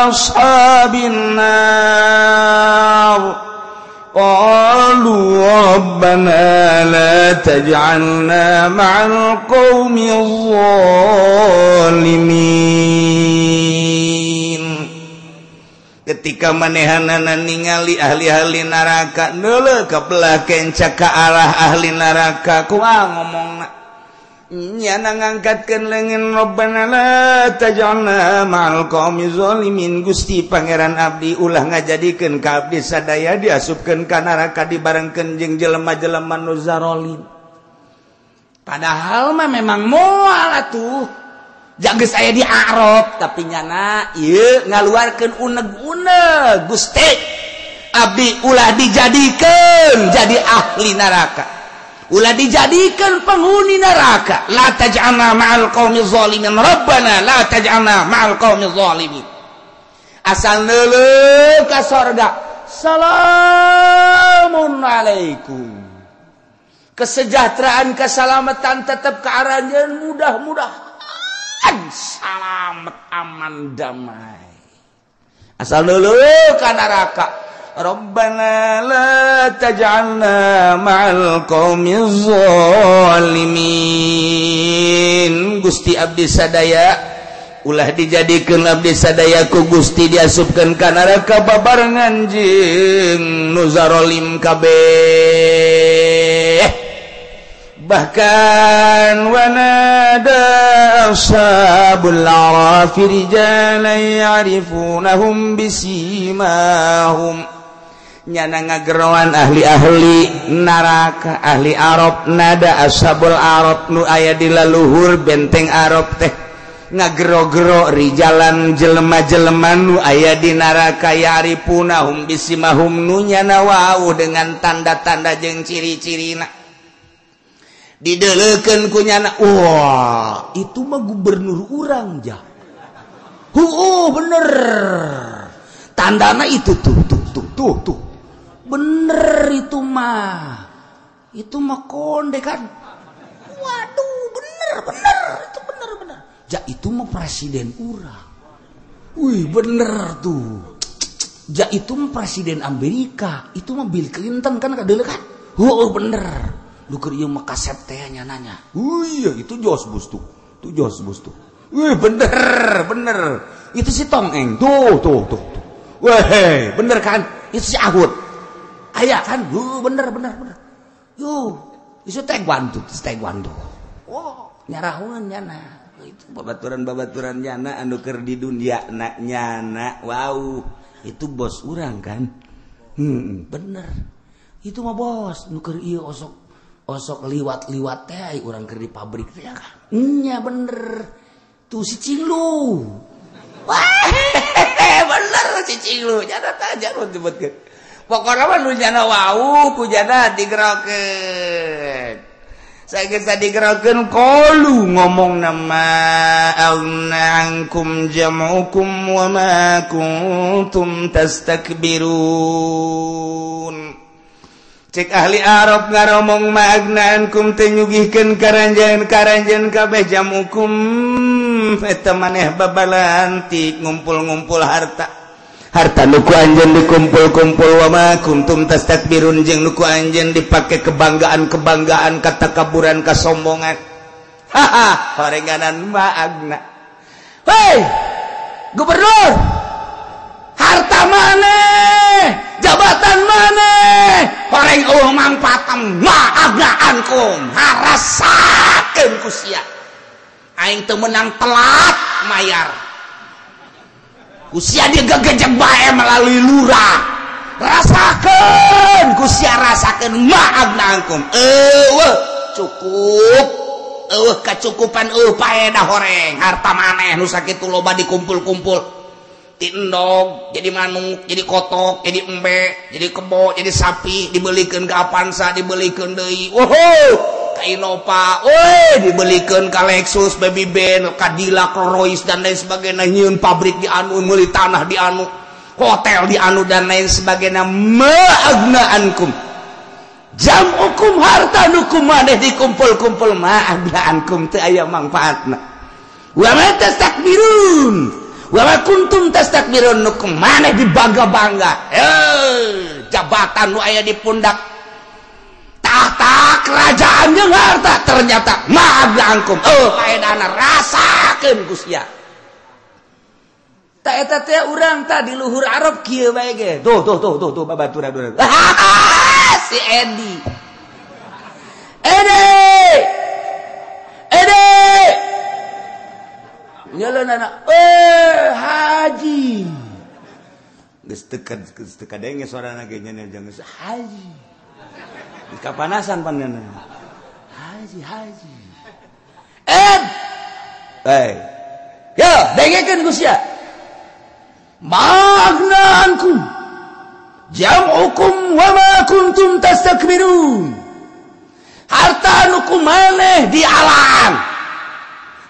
ashabin nar qalu rabbana la taj'alna ma'al qaumil zalimin ketika manehanana ningali ahli-ahli neraka neuleuh kabelah kenca ka arah ahli neraka kumaha ngomongna nya ngangkatkeun leungeun Rabbana la taj'alna ma'al qaumi zalimin Gusti pangeran abdi ulah ngajadikeun ka abdi sadaya diasupkeun ka neraka dibarengkeun jeung jelema-jelema nu zalim padahal mah memang moal atuh jageus aya di Arab tapi nyana ieu ngaluarkeun uneg-uneg Gusti abdi ulah dijadikeun jadi ahli neraka ulah dijadikeun penghuni neraka la taj'alna ma'al qaumil zalimin rabbana la taj'alna ma'al qaumil zalimin asal neuleuh ka sorga salamun alaikum kesejahteraan keselamatan tetap ke aranjeun mudah-mudahan selamat aman damai asal neuleuh ka neraka Rabbana la taj'alna ma'al qaumiz zalimin Gusti abdi sadaya ulah dijadikeun abdi sadaya ku Gusti diasupkeun ka neraka babarengan jeung nu zalim kabeh bahkan wanada ashabul a'rafi rijalan ya'rifunahum bisimahum nyana ngageroan ahli-ahli neraka ahli Arab nada ashabul Arab nu aya di laluhur benteng Arab teh ngagero-gero rijalan jelema-jelema nu aya di neraka ya'rifunahum bisimahum nu nyana wau dengan tanda-tanda jeung ciri-cirina dideleukeun ku nyana wah itu mah gubernur urang jah bener tandana itu tuh bener itu mah konde kan waduh bener itu bener ja itu mah presiden urang wih bener tuh ja itu mah presiden Amerika itu mah Bill Clinton kan kadeuleu kan bener lu keur ieu mah kasep teh nyananya iya itu George Bush tuh wih bener itu si Tong Eng tuh weh bener kan itu si Ahud aya kan bener yo itu taekwondo wow nyarahuan nyana itu babaturan nyana anu keur di dunia nyana wow itu bos urang kan bener itu mah bos nu keur ieu osok liwat teh urang keur di pabrik teh kan nya bener tuh si Cinglu wah bener si Cinglu jana tajar disebutkeun pokona mah nu jana wau ku jana digerokeun sageus digerokeun qalu ngomong nama alna'ankum jam'ukum wa ma kuntum tastakbirun cek ahli Arab ngaromong ma'agnaankum teh nyugihkeun karanjeun kabeh jamukum eta maneh babalantik ngumpul-ngumpul harta nuku anjeun dikumpul-kumpul wa ma kuntum tastakbirun jeung nuku anjeun dipake kebanggaan katakaburan kasombongan horenganan ma'agna hei gubernur harta maneh jabatan maneh horeng mangpatem ma'agnaankum harasakeun ku sia aing teu meunang telat mayar ku sia dia gegejek bae melalui lurah rasakeun ku sia rasakeun ma'agnaankum cukup kacukupan paedah horeng harta maneh nu sakitu loba dikumpul-kumpul tindog jadi manuk jadi kotok jadi embe jadi kebo jadi sapi dibelikan ke Avanza dibelikan deui ka Innova dibelikan ka Lexus Baby Ben Cadillac Rolls dan lain sebagainya nyieun pabrik di anu meuli tanah di anu hotel di anu dan lain sebagainya ma'agnaankum jam'ukum harta nukum maneh dikumpul-kumpul ma'agnaankum teu aya mangfaatna wa ma tastakbirun wa kuntum tastakbirun nukum maneh dibangga-bangga jabatan nu aya di pundak tahta kerajaan jeung harta ternyata ma'agnaankum faedahna rasakeun ku sia ta eta teh urang tah di luhur Arab kieu bae ge tuh babaturan si Edi nyalon anak haji geus teu kadenge suarana ge nya jangan haji geus kapanasan pandanna haji yo dengekeun ku sia magnaankum jam'ukum wa ma kuntum tastakbirun harta nu kumaneh di alam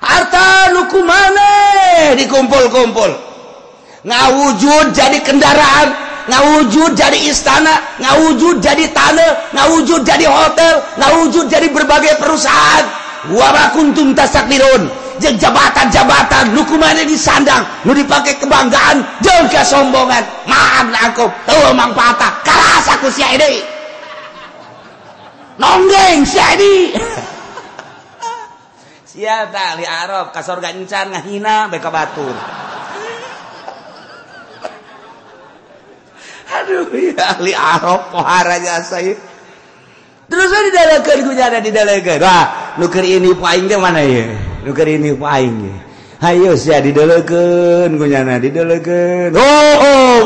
harta nu kumaneh dikumpul-kumpul ngawujud jadi kendaraan ngawujud jadi istana ngawujud jadi tanah ngawujud jadi hotel ngawujud jadi berbagai perusahaan wa ma kuntum tastakbirun jeung jabatan-jabatan nu kumaneh disandang nu dipake kebanggaan jeung kesombongan ma'agnaankum teu mangpaatna karasa ku sia deui nonggeng sia deui sia tah ahli Arab ka sorga encan ngahina bae ka batur aduh ya ahli Arab pohara jasa ieu terus didalekeun ku nya didalekeun wah nu keur ini paing teh mana ye nu keur ini paing ye hayo sia didalekeun ku nya didalekeun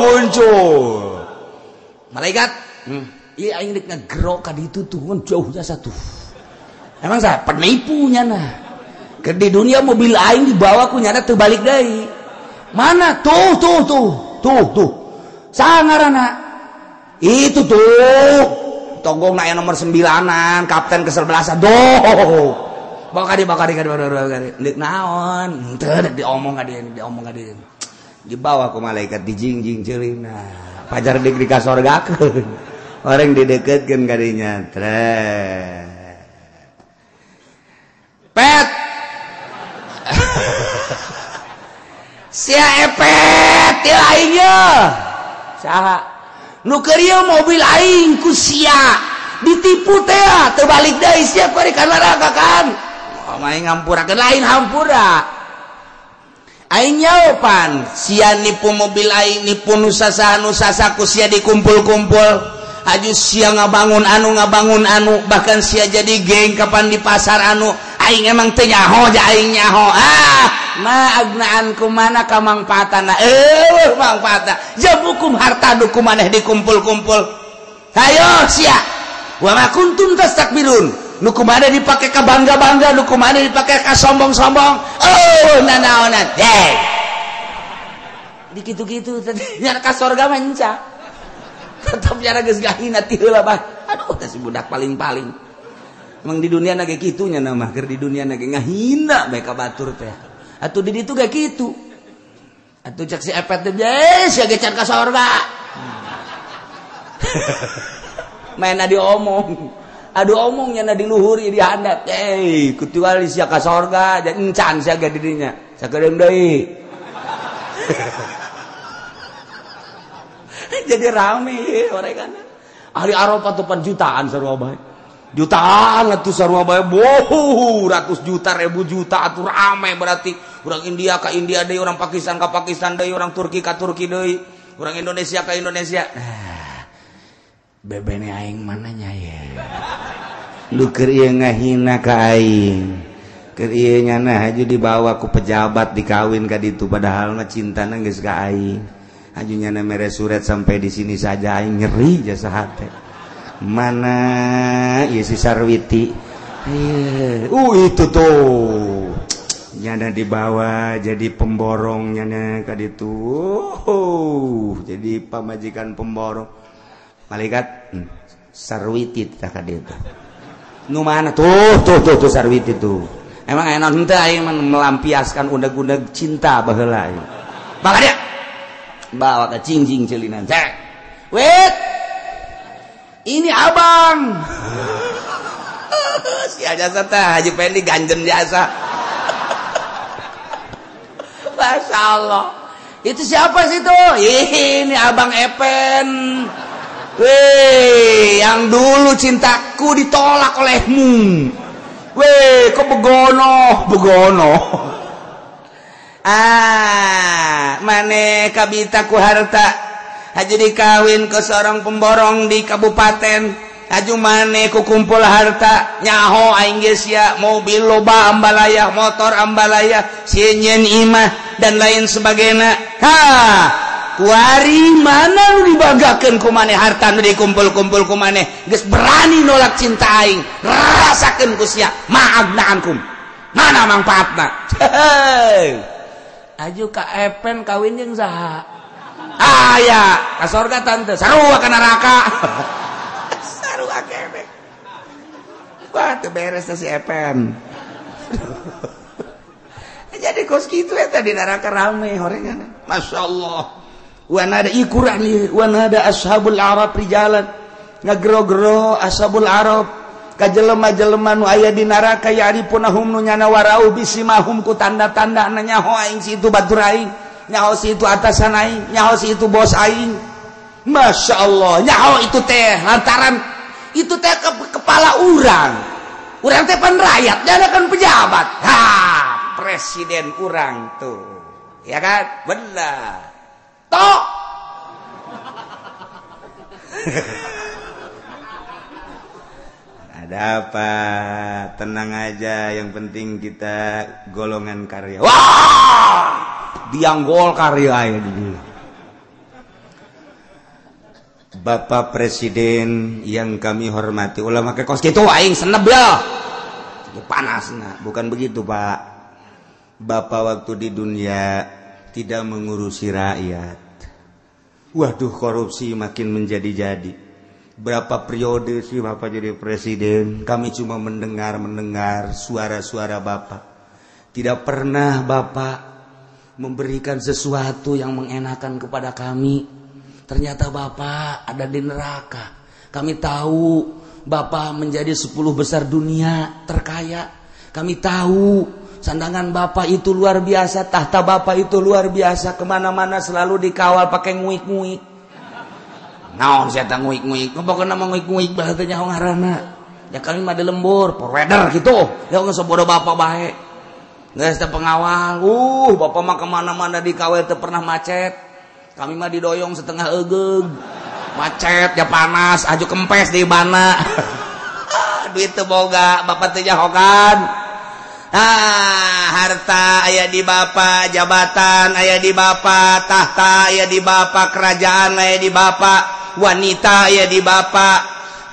muncul malaikat ieu aing rek ngagero ka ditu tuh jauhnya satu emang saya penipu nya nah ke di dunia mobil aing dibawa ku nya teu balik deui mana tuh sangarana itu tuh tonggong na nomor 9an kapten ke-11 bakari dik naon teu diomong ka dia dibawa ku malaikat dijingjing ceulina pajar dik di kasorgakeun orang dideketkeun ka dinya pet sia epet ti aingnya saha nu keur ieu mobil aing ku sia ditipu teh teu balik deui sia bari ka neraka kan aing ngampurakeun lain hampura aing nyaopan sia nipu mobil aing nipu nu sasa ku sia dikumpul-kumpul aju sia ngabangun anu bahkan sia jadi geng kapan di pasar anu aing emang teu nyaho ja aing nyaho ma'agnaankum mana ka mangpaatna mangpaatna jabukum harta nu kumaneh dikumpul-kumpul hayo sia wa ma kuntum tastakbirun nu kumaneh dipake ka bangga-bangga nu kumaneh dipake ka sombong-sombong nanaonan di kitu-kitu nya ka sorga manca tetep nya geus gahina ti heula bah aduh teh si budak paling-paling emang di dunia na ge kitu nya na mah keur di dunia na ge ngahina bae ka batur teh atuh di ditu kayak gitu atuh cek si epet teh sia ge can ka sorga main adi omongnya na di luhur di handap kutuali sia ka sorga dan encan sia ge di dinya sakedeung deui jadi rame orang kan ahli Arab atuh jutaan sarua bae jutaan atuh sarua bae ratus juta ribu juta atuh rame berarti orang India ka India deui orang Pakistan ka Pakistan deui orang Turki ka Turki deui orang Indonesia ka Indonesia bebene aing mananya ya lu keur ieu ngahina ka aing keur ieu nya nah aju dibawa ku pejabat dikawin ka ditu padahal mah cintana geus ka aing aju nya mere surat sampai di sini saja aing nyeri jasa hate mana ieu si Sarwiti itu tuh nyana dibawa jadi pemborong nyana ka ditu. Jadi pamajikan pemborong. Malaikat sarwiti tah ka ditu. Nu mana tuh sarwiti tuh. Emang enak henteu aing melampiaskan undag-undag cinta baheula. Maka dia bawa ke cing-cing celinan. Cek. Wait. Ini abang. Si jasa teh Haji Pendi ganjen jasa. Masya Allah. Itu siapa sih tuh? Ini abang Epen. Weh, yang dulu cintaku ditolak olehmu. Weh, kok begono. Mane kabita ku harta. Haji dikawin ke seorang pemborong di kabupaten. Aju mane ku kumpul harta. Nyaho aing geus sia mobil loba ambalaya, motor ambalaya, sinyen imah dan lain sebagainya. Kuari mana lu dibagakeun ku maneh harta nu dikumpul-kumpul ku maneh geus berani nolak cinta aing. Rasakeun ku sia ma'agnaankum. Mana manfaatna? Aju ka Epen kawin jeung saha? Ya, ka sorga tante, sarua ka neraka. Sarua kebek. Wah, teu beres si Epen. Jadi kos kitu eta di neraka rame horengan. Masyaallah. Wa nada ikuran li, wa nada ashabul arab rijalan. Ngagero-gero ashabul arab ka jelema-jelema nu aya di neraka ya'rifunahum nu nyana warau bisimahum ku tanda-tanda nyaho aing situ batur aing. Nyaho si itu atasan aing, nyaho si itu bos aing. Masya Allah, nyaho itu teh lantaran itu teh kepala urang teh pan rakyat, dia kan pejabat. Presiden urang tuh, ya kan? Benar. Toh. Ada apa? Tenang aja, yang penting kita golongan karya. Wah! Dianggol karya ini. Bapak Presiden yang kami hormati, ulama ke kos gitu aing seneb ya. Panasna, bukan begitu, Pak. Bapak waktu di dunia tidak mengurusi rakyat. Waduh, korupsi makin menjadi-jadi. Berapa periode sih Bapak jadi presiden? Kami cuma mendengar suara-suara Bapak. Tidak pernah Bapak memberikan sesuatu yang mengenakan kepada kami. Ternyata Bapak ada di neraka. Kami tahu Bapak menjadi 10 besar dunia terkaya. Kami tahu sandangan Bapak itu luar biasa, tahta Bapak itu luar biasa. Kemana-mana selalu dikawal pakai nguik-nguik. Naon saya tak nguik-nguik. Pokoknya nama nguik-nguik bahasanya ngaranna. Ya kami mah di lembur, porweder gitu. Ya nggak sebodoh Bapak baik. Nggak ada pengawal. Bapak mah kemana-mana dikawal teu pernah macet. Kami mah didoyong setengah egeug. Macet ya panas, aju kempes di bana. Duit teu boga, Bapak teu jahokan. Harta aya di Bapak, jabatan aya di Bapak, tahta aya di Bapak, kerajaan aya di Bapak, wanita aya di Bapak.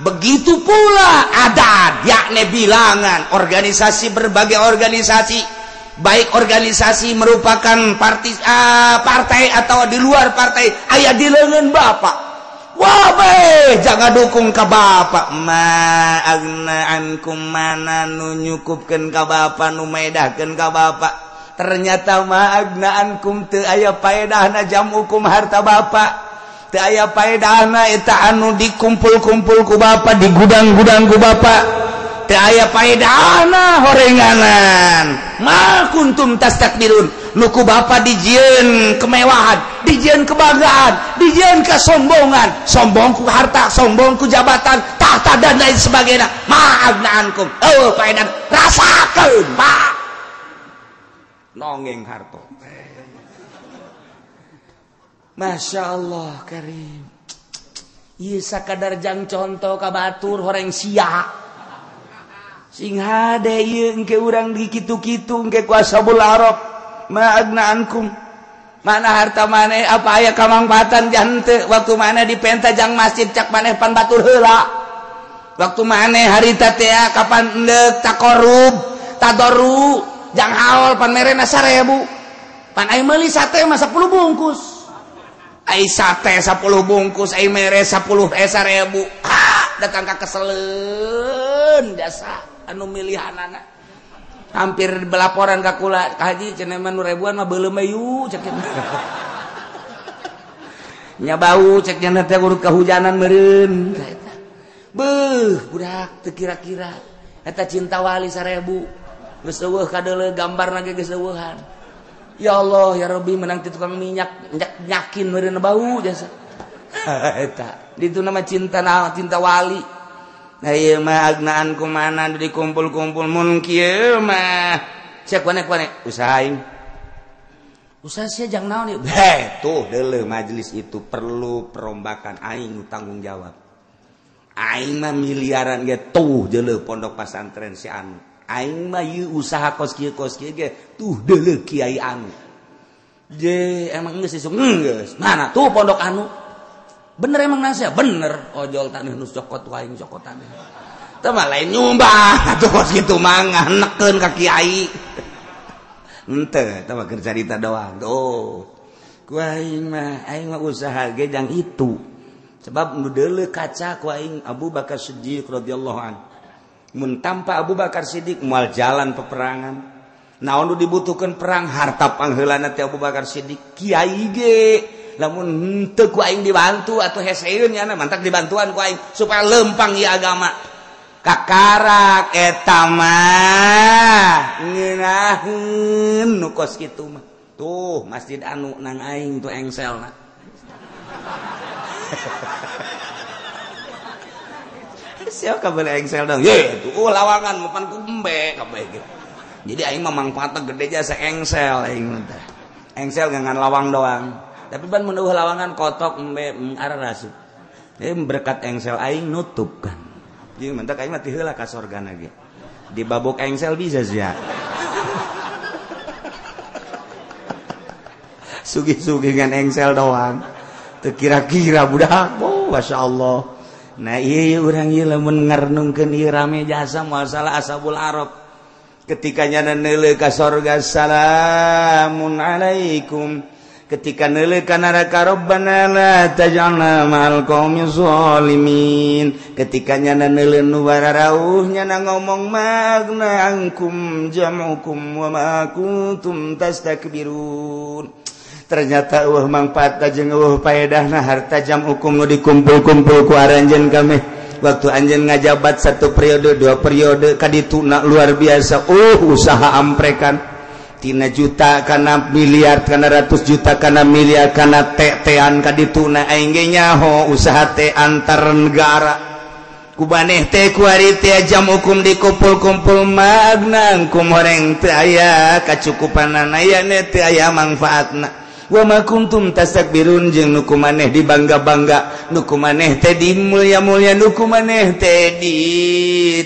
Begitu pula adat, yakni bilangan, organisasi, berbagai organisasi. Baik organisasi merupakan partai atau di luar partai, aya di leungeun Bapak. Wah be, jangan dukung ka Bapak. Ma agna ankum, mana nu nyukupkeun ka Bapak, nu medahkeun ka Bapak. Ternyata ma agna ankum teu aya paedahna jamukum harta Bapak. Teu aya paedahna eta anu dikumpul-kumpul ku Bapak, di gudang-gudang ku Bapak. Teu aya paedahna horenganan. Ma kuntum tastakbirun. Nuku Bapak dijieun kemewahan, dijieun kebanggaan, dijieun kesombongan, sombong ku harta, sombong ku jabatan, tahta dan lain sebagainya. Ma'agnaankum. Paedan rasakeun, Pak. Nongeng harto. Masya Allah karim. Ieu sakadar jang contoh ka batur horeng sia. Sing hade ieu engke urang di kitu-kitu engke ku ashabul arab. Ma'agna ankum, mana harta maneh apa aya kamangpatan jante waktu maneh dipenta jang masjid cak maneh pan batur heula. Waktu maneh harita teh kapan endeup takorub tadoru jang haol pan merena 1000 pan ai meuli sate mah 10 bungkus ai sate 10 bungkus ai mere 10 1000 datang ka keseleun jasa anu milihanana hampir belaporan ka kula haji cenah mah nu ribuan mah beuleum ayu cek nya bau cek nya teh urut kahujanan meureun eta beuh budak teu kira-kira eta cinta wali 1000 geus eueuh kadeuleu gambarna ge geus eueuhan ya Allah ya Rabbi menang ti tukang minyak nyakin meureun bau jasa eta ditu nama cinta wali nah ieu mah agnaan kumana dikumpul-kumpul mun kieu mah cek wane usahain usaha sia jang naon ieu tuh deuleu majelis itu perlu perombakan aing tanggung jawab aing mah miliaran ge tuh deuleu pondok pesantren si anu aing mah ieu usaha kos kieu ge tuh deuleu kiai anu je emang geus isuk geus mana tuh pondok anu bener emang nasihat bener ojol taneuh nu cokot wae cokotan teu mah lain nyumbang atuh kos kitu mah nganekeun ka kiai henteu teh mah keur carita doang tuh ku aing mah usaha ge jang itu sebab nu deuleu kaca ku aing Abu Bakar Siddiq radhiyallahu anhu mun tanpa Abu Bakar Siddiq moal jalan peperangan naon nu dibutuhkeun perang harta pangheulana teh Abu Bakar Siddiq kiai ge lamun henteu ku aing dibantu atuh heseun nya mantak dibantuan ku aing supaya lempang ieu agama kakarak eta mah ngeunaheun nu kos kitu mah tuh masjid anu nang aing tuh engselna siapa kabel engsel dong ye tuh lawangan mapan kumbe kabeh gitu jadi aing mah mangfaatna gede jasa engsel aing teh engsel gangan lawang doang tapi ban mun lawangan kotok embe ararasuk berkat engsel aing nutup kan jadi mentak aing mah ti heula ka sorgana ge di babok engsel bisa sia sugi-sugi ngan engsel doang teu kira-kira budak masyaallah nah ieu urang ieu lamun ngarenungkeun ieu rame jasa masalah ashabul arab ketika nya neuleuh ka sorga salamun alaikum ketika neuleuh ka neraka rabbana la taj'alna ma'al qaumiz zalimin ketika nya neuleuh nu bararauh nya ngomong magna angkum jam'ukum wa ma kuntum tastakbirun ternyata manfaatna jeung faedahna harta jam'ukum nu dikumpul-kumpul ku aranjeun kami waktu anjeun ngajabat 1 periode 2 periode kadituna luar biasa usaha amprekan tina juta kana miliar kana ratus juta kana miliar kana tean kadituna aing ge nyaho usaha teh antar negara kubaneh teh ku ari teh jam hukum dikumpul-kumpul magnangkum horeng teu aya kacukupanana aya teu aya manfaatna wa ma kuntum tastakbirun jeung nu kumaneh dibangga-bangga nu kumaneh teh dimulya-mulya nu kumaneh teh di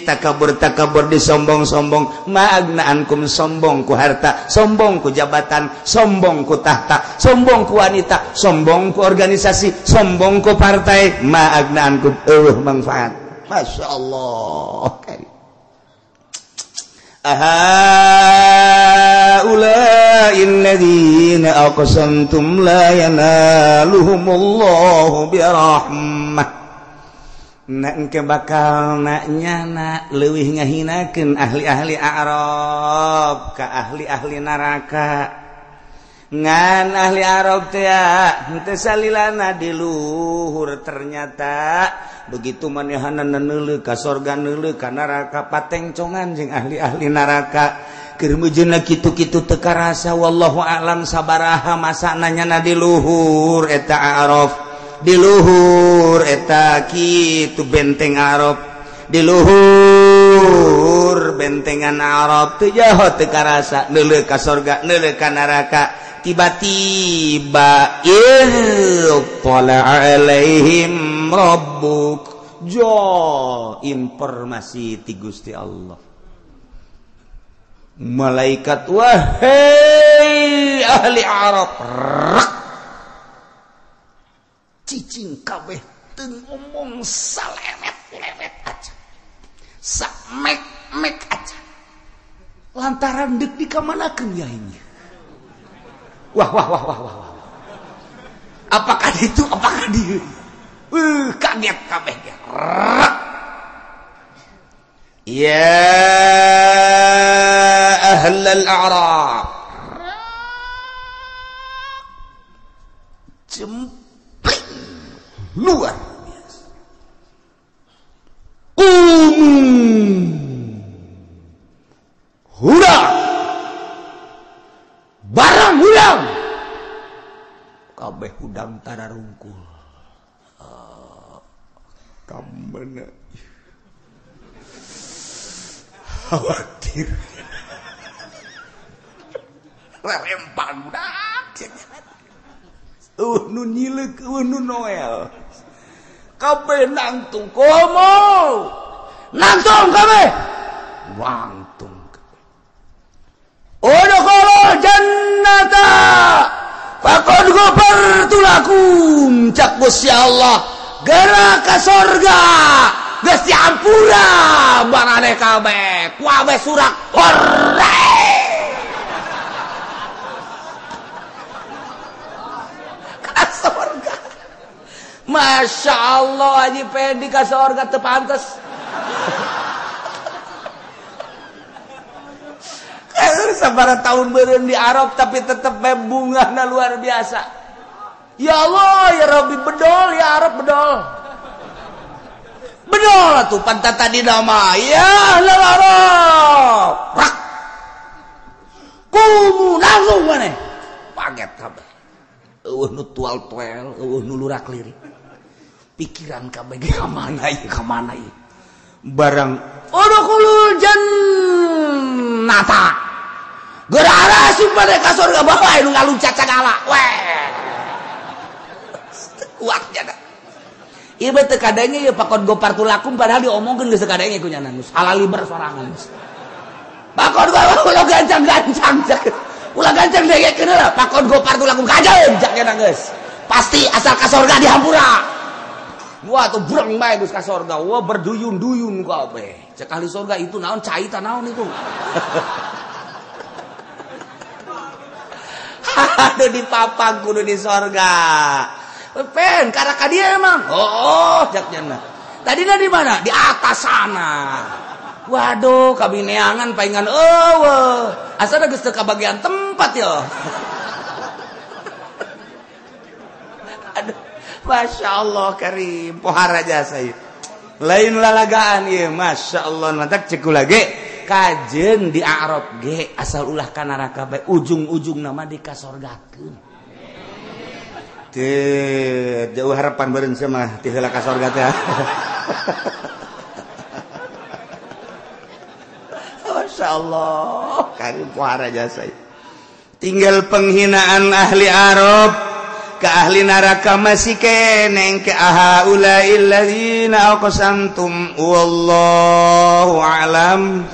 takabur-takabur disombong-sombong maagnaankum sombong ku harta sombong ku jabatan sombong ku tahta sombong ku wanita sombong ku organisasi sombong ku partai maagnaankum manfaat masyaallah ahaula'il ladzina aqsamtum la yanaluhumullahu birahmah na engke bakal nyana leuwih ngahinakeun ahli-ahli a'rab ka ahli-ahli neraka ngan ahli Arab teh henteu salilana di luhur ternyata begitu manehana neuleuh ka sorga neuleuh ka neraka patengcongan jeung ahli-ahli neraka keur meujeunna kitu-kitu teu karasa wallahu a'lam sabaraha masana nyana di luhur eta Arab di luhur eta kitu benteng Arab di luhur bentengan Arab teu jaho teu karasa neuleuh ka sorga neuleuh ka neraka tiba-tiba ittala alaihim rabbuk informasi ti Gusti Allah malaikat wahai ahli Arab cicing kabeh teu ngomong salemet-lemet aja samek-mek aja lantaran dek dikamanakeun ya ini. Wah. Apakah itu? Apakah dia? Kaget kabeh. Ya ahlal a'rab. Jempling luar biasa. Hurang. Barang hurang. Kabeh hudang tararungkul. Kamana khawatir rerempan budak nu nyileuk nu noel kabeh nangtung komo nangtung kabeh wangtung udkhulul jannata faqad ghafartu lakum cak Gusti Allah geura ka sorga geus diampura baraneh kabeh ku abeh surak hore ka sorga. Masya Allah Haji Pendi ka sorga teu pantes. Sabaraha tahun beureun di Arab tapi tetep bungana luar biasa. Ya Allah, ya Rabbi bedol, ya Arab bedol. Bedol atuh pantat tadi nama. Ya ahlal Arab. Rak. Kumu langsung maneh. Paget kabeh. Eueuh nu tual-tuel, eueuh nu lurak lirik. Pikiran kabeh ge ka mana ieu? Barang udkhulul jannata. Geura sumpah ka surga bae nu ngaluncat sagala. Weh. Kuatnya dah. Ieu teh kadenge ieu pakon gopartu lakum padahal diomongkeun geus kadenge ku nyana geus halaliber sorangan. Pakon ulah gancang-gancang cek. Ulah gancang degekeun lah pakon gopartu lakum kajeun cek nyana geus. Pasti asal ka surga dihampura. Wah tuh breng bae geus ka surga. Wah berduyun-duyun kabeh. Cek ahli surga itu naon cai tah naon itu. Aduh dipapang kudu di surga. Pen, karena ka dia emang. Oh, jaknya. Tadinya di mana? Di atas sana. Waduh, kabineangan paingan eueuh. Asana geus teu kabagian tempat ya. Aduh, Masya Allah karim, pohara jasa ieu. Lain lalagaan ieu, Masya Allah. Mantak ceku lagi kajeun di Arab ge asal ulah ka neraka bae ujung-ujung nama dikasorgakeun. Jauh harapan beureun sia mah ti heula ka sorga teh. Masyaallah, karim pohara jasa. Tinggal penghinaan ahli Arab ka ahli neraka masih keneng ka ahaulail ladzina aqsamtum wallahu a'lam.